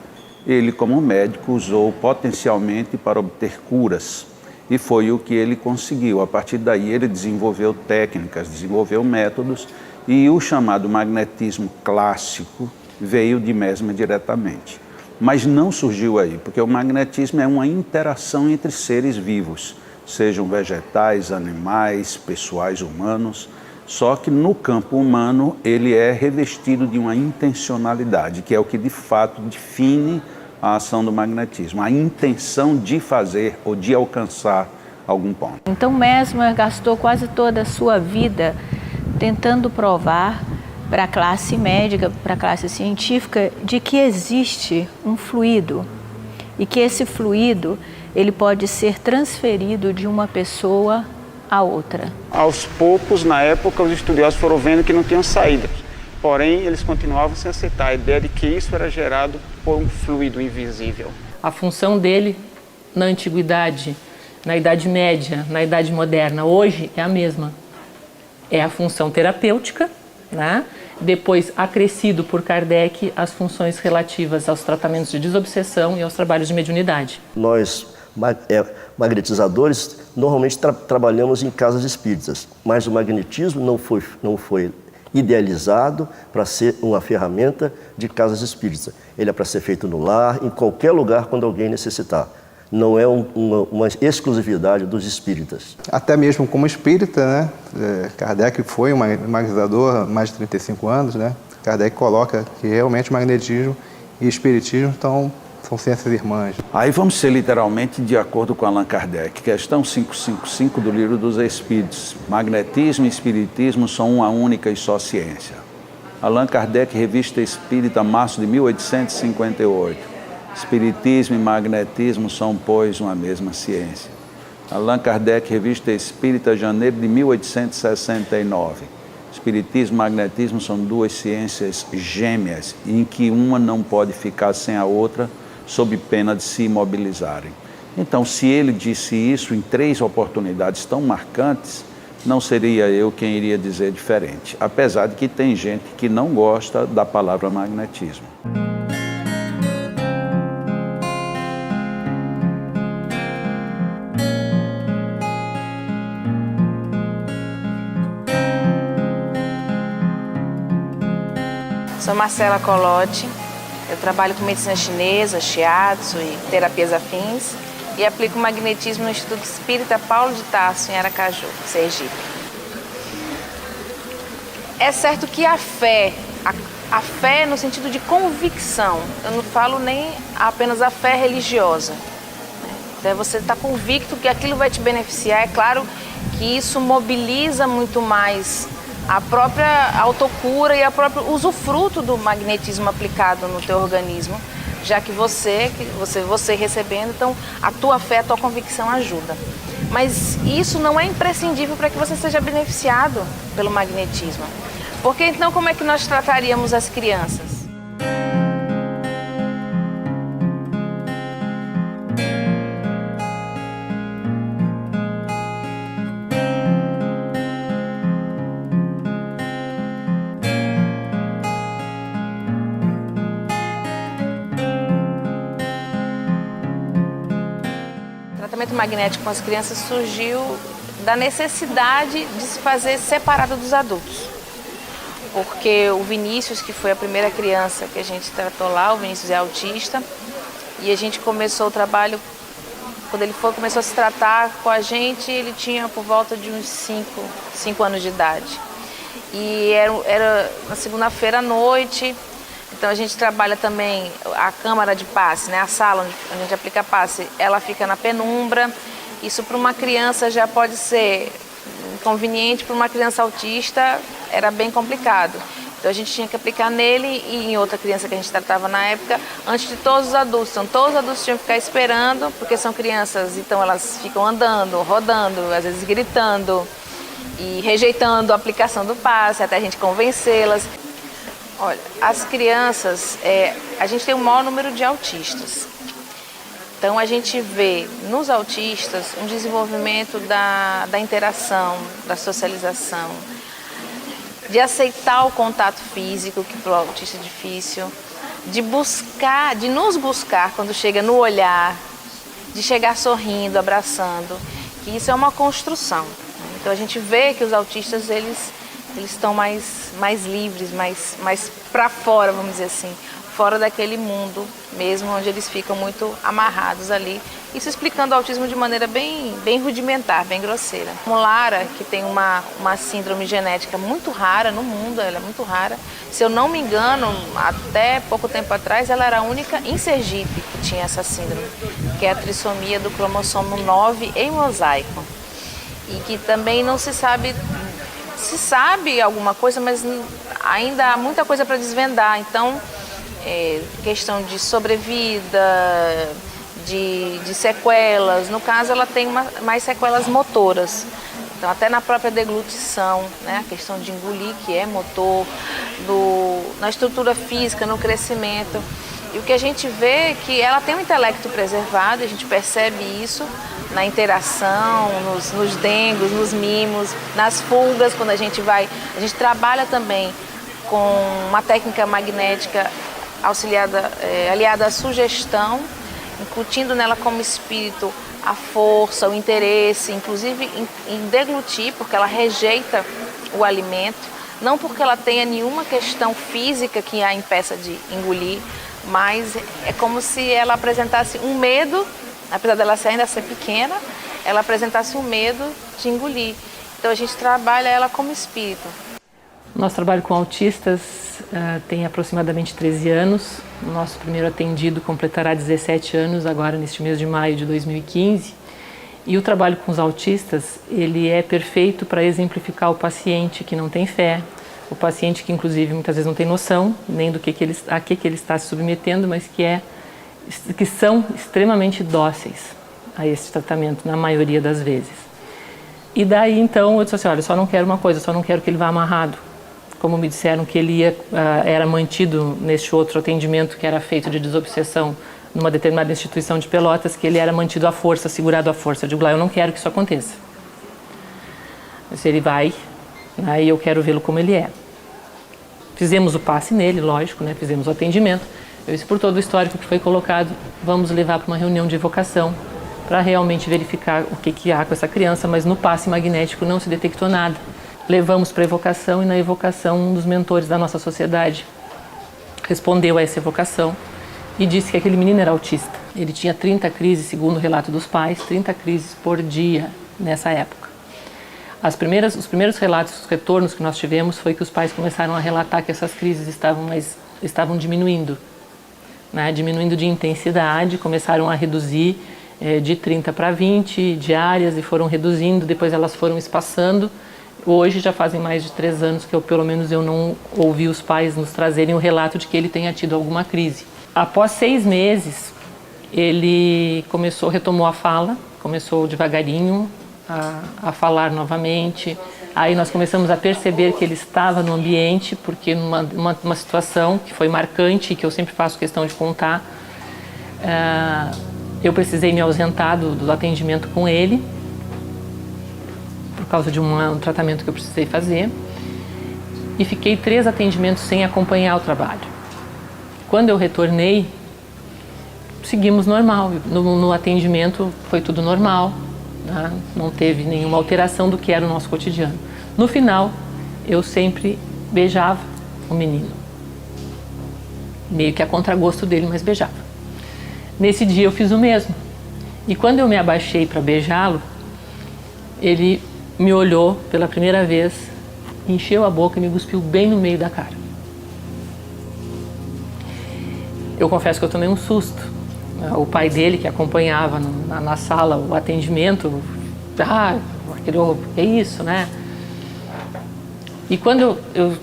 Ele, como médico, usou potencialmente para obter curas e foi o que ele conseguiu. A partir daí ele desenvolveu técnicas, desenvolveu métodos e o chamado magnetismo clássico veio de Mesmer diretamente. Mas não surgiu aí, porque o magnetismo é uma interação entre seres vivos, sejam vegetais, animais, pessoais, humanos, só que no campo humano ele é revestido de uma intencionalidade, que é o que de fato define a ação do magnetismo, a intenção de fazer ou de alcançar algum ponto. Então Mesmer gastou quase toda a sua vida tentando provar para a classe médica, para a classe científica, de que existe um fluido e que esse fluido ele pode ser transferido de uma pessoa a outra. Aos poucos, na época, os estudiosos foram vendo que não tinham saída. Porém, eles continuavam sem aceitar a ideia de que isso era gerado por um fluido invisível. A função dele na antiguidade, na Idade Média, na Idade Moderna, hoje é a mesma. É a função terapêutica né? Depois acrescido por Kardec as funções relativas aos tratamentos de desobsessão e aos trabalhos de mediunidade. Nós, magnetizadores, normalmente trabalhamos em casas espíritas, mas o magnetismo não foi idealizado para ser uma ferramenta de casas espíritas. Ele é para ser feito no lar, em qualquer lugar, quando alguém necessitar. Não é uma exclusividade dos espíritas. Até mesmo como espírita, né? Kardec foi um magnetizador há mais de 35 anos, né? Kardec coloca que realmente o magnetismo e o espiritismo são ciências irmãs. Aí vamos ser literalmente de acordo com Allan Kardec. Questão 555 do Livro dos Espíritos. Magnetismo e espiritismo são uma única e só ciência. Allan Kardec, Revista Espírita, março de 1858. Espiritismo e magnetismo são, pois, uma mesma ciência. Allan Kardec, Revista Espírita, janeiro de 1869. Espiritismo e magnetismo são duas ciências gêmeas, em que uma não pode ficar sem a outra, sob pena de se imobilizarem. Então, se ele disse isso em 3 oportunidades tão marcantes, não seria eu quem iria dizer diferente, apesar de que tem gente que não gosta da palavra magnetismo. Sou Marcela Colotti, eu trabalho com medicina chinesa, shiatsu e terapias afins e aplico magnetismo no Instituto Espírita Paulo de Tarso, em Aracaju, Sergipe. É certo que a fé no sentido de convicção, eu não falo nem apenas a fé religiosa, então você está convicto que aquilo vai te beneficiar, é claro que isso mobiliza muito mais a própria autocura e a própria usufruto do magnetismo aplicado no teu organismo, já que você recebendo, então a tua fé, a tua convicção ajuda. Mas isso não é imprescindível para que você seja beneficiado pelo magnetismo. Porque então como é que nós trataríamos as crianças? O tratamento magnético com as crianças surgiu da necessidade de se fazer separado dos adultos. Porque o Vinícius, que foi a primeira criança que a gente tratou lá, o Vinícius é autista, e a gente começou o trabalho, quando ele começou a se tratar com a gente, ele tinha por volta de uns 5 anos de idade. E era na segunda-feira à noite, então a gente trabalha também a câmara de passe, né? A sala onde a gente aplica passe, ela fica na penumbra. Isso para uma criança já pode ser inconveniente, para uma criança autista era bem complicado. Então a gente tinha que aplicar nele e em outra criança que a gente tratava na época, antes de todos os adultos. Então todos os adultos tinham que ficar esperando, porque são crianças, então elas ficam andando, rodando, às vezes gritando e rejeitando a aplicação do passe, até a gente convencê-las. Olha, as crianças, a gente tem o maior número de autistas. Então a gente vê nos autistas um desenvolvimento da interação, da socialização, de aceitar o contato físico, que para o autista é difícil, de nos buscar quando chega no olhar, de chegar sorrindo, abraçando, que isso é uma construção. Então a gente vê que os autistas eles estão mais livres, mais para fora, vamos dizer assim, fora daquele mundo mesmo, onde eles ficam muito amarrados ali. Isso explicando o autismo de maneira bem rudimentar, bem grosseira. Como Lara, que tem uma síndrome genética muito rara no mundo, ela é muito rara. Se eu não me engano, até pouco tempo atrás, ela era a única em Sergipe que tinha essa síndrome, que é a trissomia do cromossomo 9 em mosaico. E que também não se sabe alguma coisa, mas ainda há muita coisa para desvendar. Então, questão de sobrevida, de sequelas. No caso, ela tem mais sequelas motoras. Então, até na própria deglutição, né? A questão de engolir, que é motor, na estrutura física, no crescimento. E o que a gente vê é que ela tem um intelecto preservado, a gente percebe isso, na interação, nos dengos, nos mimos, nas fugas, quando a gente trabalha também com uma técnica magnética aliada à sugestão, incutindo nela como espírito a força, o interesse, inclusive em deglutir, porque ela rejeita o alimento, não porque ela tenha nenhuma questão física que a impeça de engolir, mas é como se ela apresentasse um medo, apesar dela ainda ser pequena, ela apresentasse um medo de engolir. Então a gente trabalha ela como espírito. Nosso trabalho com autistas tem aproximadamente 13 anos. O nosso primeiro atendido completará 17 anos agora neste mês de maio de 2015. E o trabalho com os autistas, ele é perfeito para exemplificar o paciente que não tem fé, o paciente que inclusive muitas vezes não tem noção nem do que ele está se submetendo, mas que são extremamente dóceis a esse tratamento, na maioria das vezes. E daí então eu disse assim, olha, eu só não quero uma coisa, eu só não quero que ele vá amarrado. Como me disseram que ele era mantido neste outro atendimento que era feito de desobsessão numa determinada instituição de Pelotas, que ele era mantido à força, segurado à força. Eu digo lá, eu não quero que isso aconteça. Mas ele vai, aí eu quero vê-lo como ele é. Fizemos o passe nele, lógico, né? Fizemos o atendimento. Eu disse, por todo o histórico que foi colocado, vamos levar para uma reunião de evocação para realmente verificar o que há com essa criança, mas no passe magnético não se detectou nada. Levamos para a evocação e na evocação um dos mentores da nossa sociedade respondeu a essa evocação e disse que aquele menino era autista. Ele tinha 30 crises, segundo o relato dos pais, 30 crises por dia nessa época. Os primeiros relatos, os retornos que nós tivemos foi que os pais começaram a relatar que essas crises estavam diminuindo, né? Diminuindo de intensidade, começaram a reduzir de 30 para 20 diárias e foram reduzindo, depois elas foram espaçando. Hoje já fazem mais de 3 anos que pelo menos eu não ouvi os pais nos trazerem o relato de que ele tenha tido alguma crise. Após 6 meses, ele retomou a fala, começou devagarinho a falar novamente. Aí nós começamos a perceber que ele estava no ambiente, porque numa situação que foi marcante e que eu sempre faço questão de contar, eu precisei me ausentar do atendimento com ele, por causa de um tratamento que eu precisei fazer, e fiquei 3 atendimentos sem acompanhar o trabalho. Quando eu retornei, seguimos normal, no atendimento foi tudo normal, né? Não teve nenhuma alteração do que era o nosso cotidiano. No final, eu sempre beijava o menino, meio que a contragosto dele, mas beijava. Nesse dia eu fiz o mesmo, e quando eu me abaixei para beijá-lo, ele me olhou pela primeira vez, encheu a boca e me cuspiu bem no meio da cara. Eu confesso que eu tomei um susto. O pai dele, que acompanhava na sala o atendimento, que é isso, né? E quando eu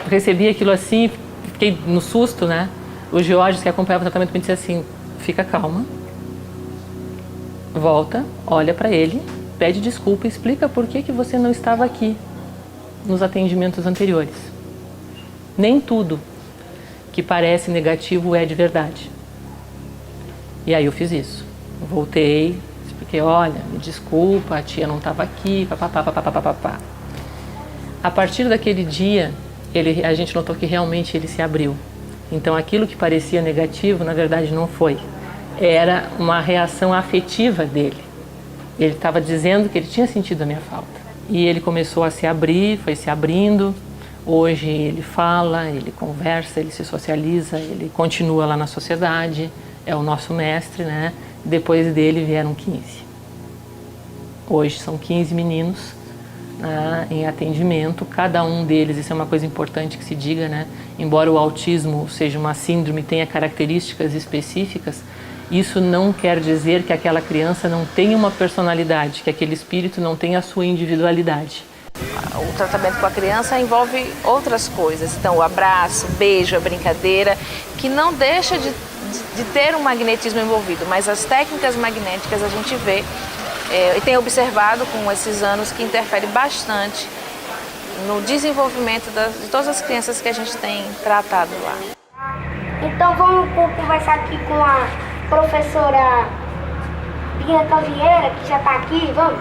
recebi aquilo assim, fiquei no susto, né? O Georges, que acompanhava o tratamento, me disse assim, fica calma, volta, olha para ele, pede desculpa e explica por que você não estava aqui nos atendimentos anteriores. Nem tudo que parece negativo é de verdade. E aí eu fiz isso. Eu voltei, expliquei, olha, me desculpa, a tia não estava aqui, papapá. A partir daquele dia, a gente notou que realmente ele se abriu. Então aquilo que parecia negativo, na verdade não foi. Era uma reação afetiva dele. Ele estava dizendo que ele tinha sentido a minha falta. E ele começou a se abrir, foi se abrindo. Hoje ele fala, ele conversa, ele se socializa, ele continua lá na sociedade, é o nosso mestre, né? Depois dele vieram 15. Hoje são 15 meninos, né, em atendimento, cada um deles, isso é uma coisa importante que se diga, né? Embora o autismo seja uma síndrome, tenha características específicas, isso não quer dizer que aquela criança não tenha uma personalidade, que aquele espírito não tenha a sua individualidade. O tratamento com a criança envolve outras coisas, então o abraço, o beijo, a brincadeira, que não deixa de ter um magnetismo envolvido, mas as técnicas magnéticas a gente vê e tem observado com esses anos que interfere bastante no desenvolvimento de todas as crianças que a gente tem tratado lá. Então vamos conversar aqui com a professora Bianca Vieira, que já tá aqui, vamos?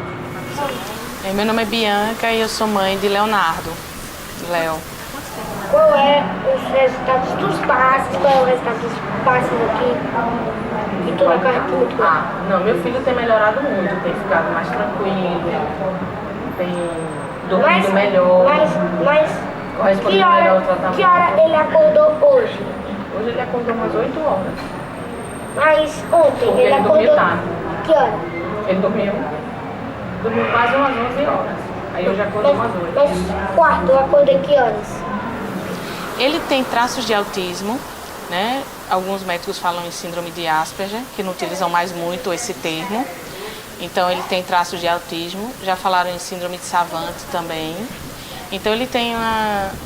Meu nome é Bianca e eu sou mãe de Leonardo. Léo. Qual é os resultados dos passes? Qual é o resultado dos passes aqui? E tudo ocorre aqui muito bem. Não, meu filho tem melhorado muito, tem ficado mais tranquilo, tem dormido melhor, correspondido melhor ao tratamento. Que hora ele acordou hoje? Hoje ele acordou umas 8 horas. Mas ontem Porque ele ele dormiu acordou... tarde. Que hora? Ele dormiu quase umas 11 horas. Aí hoje acordou umas 8. Mas quarto, eu acordei que horas? Ele tem traços de autismo, né? Alguns médicos falam em síndrome de Asperger, que não utilizam mais muito esse termo. Então ele tem traços de autismo, já falaram em síndrome de Savant também. Então ele tem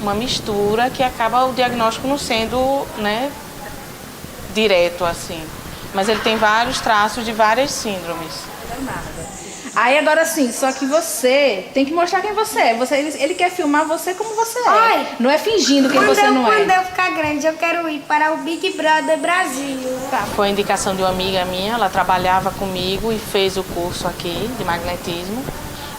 uma mistura que acaba o diagnóstico não sendo, né, direto assim. Mas ele tem vários traços de várias síndromes. Aí agora sim, só que você tem que mostrar quem você é. Ele quer filmar você como você é. Oi. Não é fingindo quem você não é. Quando eu ficar grande, eu quero ir para o Big Brother Brasil. Tá. Foi a indicação de uma amiga minha, ela trabalhava comigo e fez o curso aqui de magnetismo.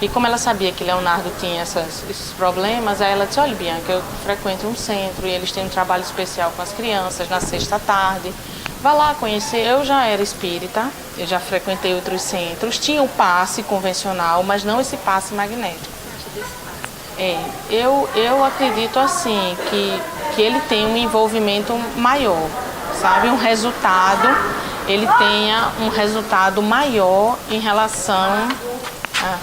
E como ela sabia que Leonardo tinha esses problemas, aí ela disse, olha Bianca, eu frequento um centro e eles têm um trabalho especial com as crianças na sexta tarde. Vá lá conhecer. Eu já era espírita, eu já frequentei outros centros, tinha o passe convencional, mas não esse passe magnético. Eu acredito assim, que ele tem um envolvimento maior, sabe? Um resultado, ele tenha um resultado maior em relação a...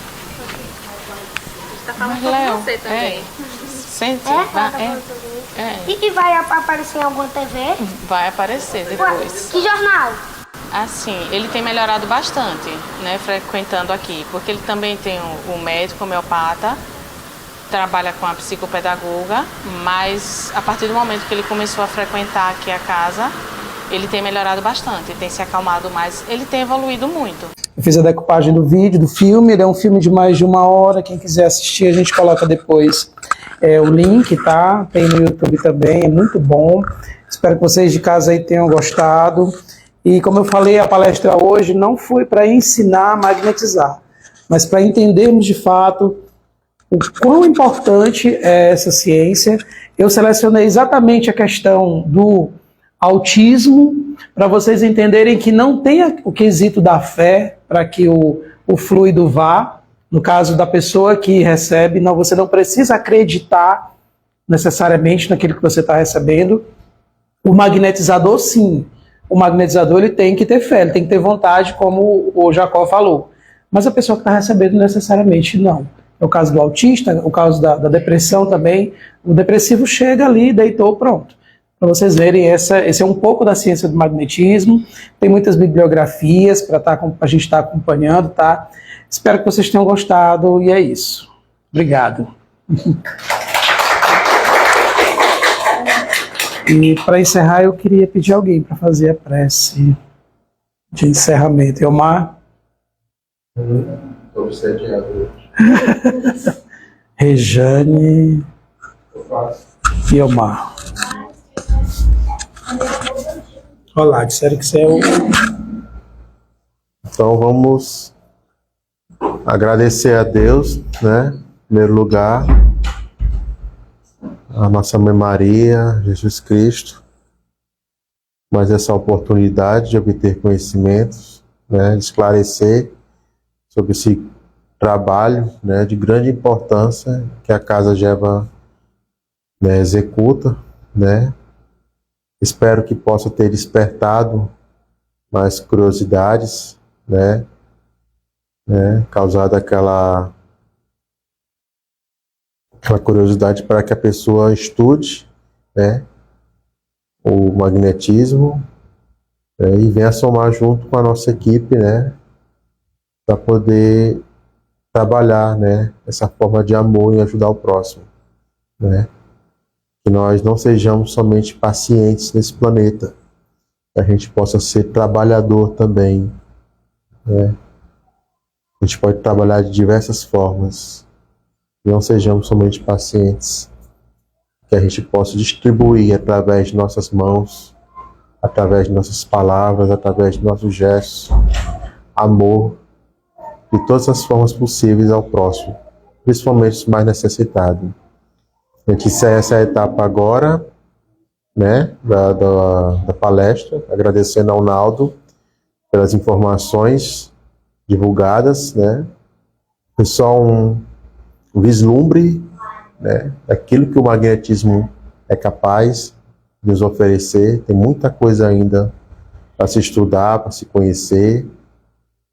Tá falando com você também. Sente? E vai aparecer em alguma TV? Vai aparecer depois. Que jornal? Assim, ele tem melhorado bastante, né, frequentando aqui, porque ele também tem o médico homeopata, trabalha com a psicopedagoga, mas a partir do momento que ele começou a frequentar aqui a casa, ele tem melhorado bastante, tem se acalmado mais, ele tem evoluído muito. Eu fiz a decupagem do vídeo, do filme, ele é um filme de mais de 1 hora, quem quiser assistir a gente coloca depois o link, tá? Tem no YouTube também, é muito bom. Espero que vocês de casa aí tenham gostado. E como eu falei, a palestra hoje não foi para ensinar a magnetizar, mas para entendermos de fato o quão importante é essa ciência. Eu selecionei exatamente a questão do autismo, para vocês entenderem que não tem o quesito da fé para que o fluido vá. No caso da pessoa que recebe, você não precisa acreditar necessariamente naquilo que você está recebendo. O magnetizador, sim. O magnetizador ele tem que ter fé, ele tem que ter vontade, como o Jacó falou. Mas a pessoa que está recebendo necessariamente não. É o caso do autista, o caso da depressão também. O depressivo chega ali, deitou, pronto. Para vocês verem, esse é um pouco da ciência do magnetismo. Tem muitas bibliografias para a gente estar acompanhando, tá? Espero que vocês tenham gostado e é isso. Obrigado. E para encerrar, eu queria pedir alguém para fazer a prece de encerramento. Elmar? Estou obsediado. Rejane Eu faço. e Elmar. Olá, disseram que você é o... Então vamos agradecer a Deus, né? Em primeiro lugar, a nossa Mãe Maria, Jesus Cristo, mas essa oportunidade de obter conhecimentos, né? De esclarecer sobre esse trabalho, né? De grande importância que a Casa Geva, né? Executa, né? Espero que possa ter despertado mais curiosidades, né? Causado aquela curiosidade para que a pessoa estude, né? O magnetismo, e venha somar junto com a nossa equipe, né? Para poder trabalhar, né? Essa forma de amor e ajudar o próximo, né? Que nós não sejamos somente pacientes nesse planeta, que a gente possa ser trabalhador também, né? A gente pode trabalhar de diversas formas, não sejamos somente pacientes, que a gente possa distribuir através de nossas mãos, através de nossas palavras, através de nossos gestos, amor de todas as formas possíveis ao próximo, principalmente os mais necessitados. A gente encerra essa etapa agora, né, da palestra, agradecendo ao Naldo pelas informações divulgadas, né. Foi só um vislumbre, né, daquilo que o magnetismo é capaz de nos oferecer. Tem muita coisa ainda para se estudar, para se conhecer.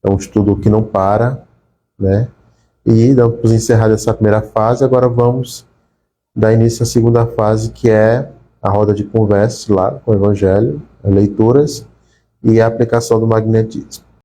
É um estudo que não para, né? E vamos encerrar essa primeira fase. Agora vamos dar início à segunda fase, que é a roda de conversa lá com o Evangelho, as leituras e a aplicação do magnetismo.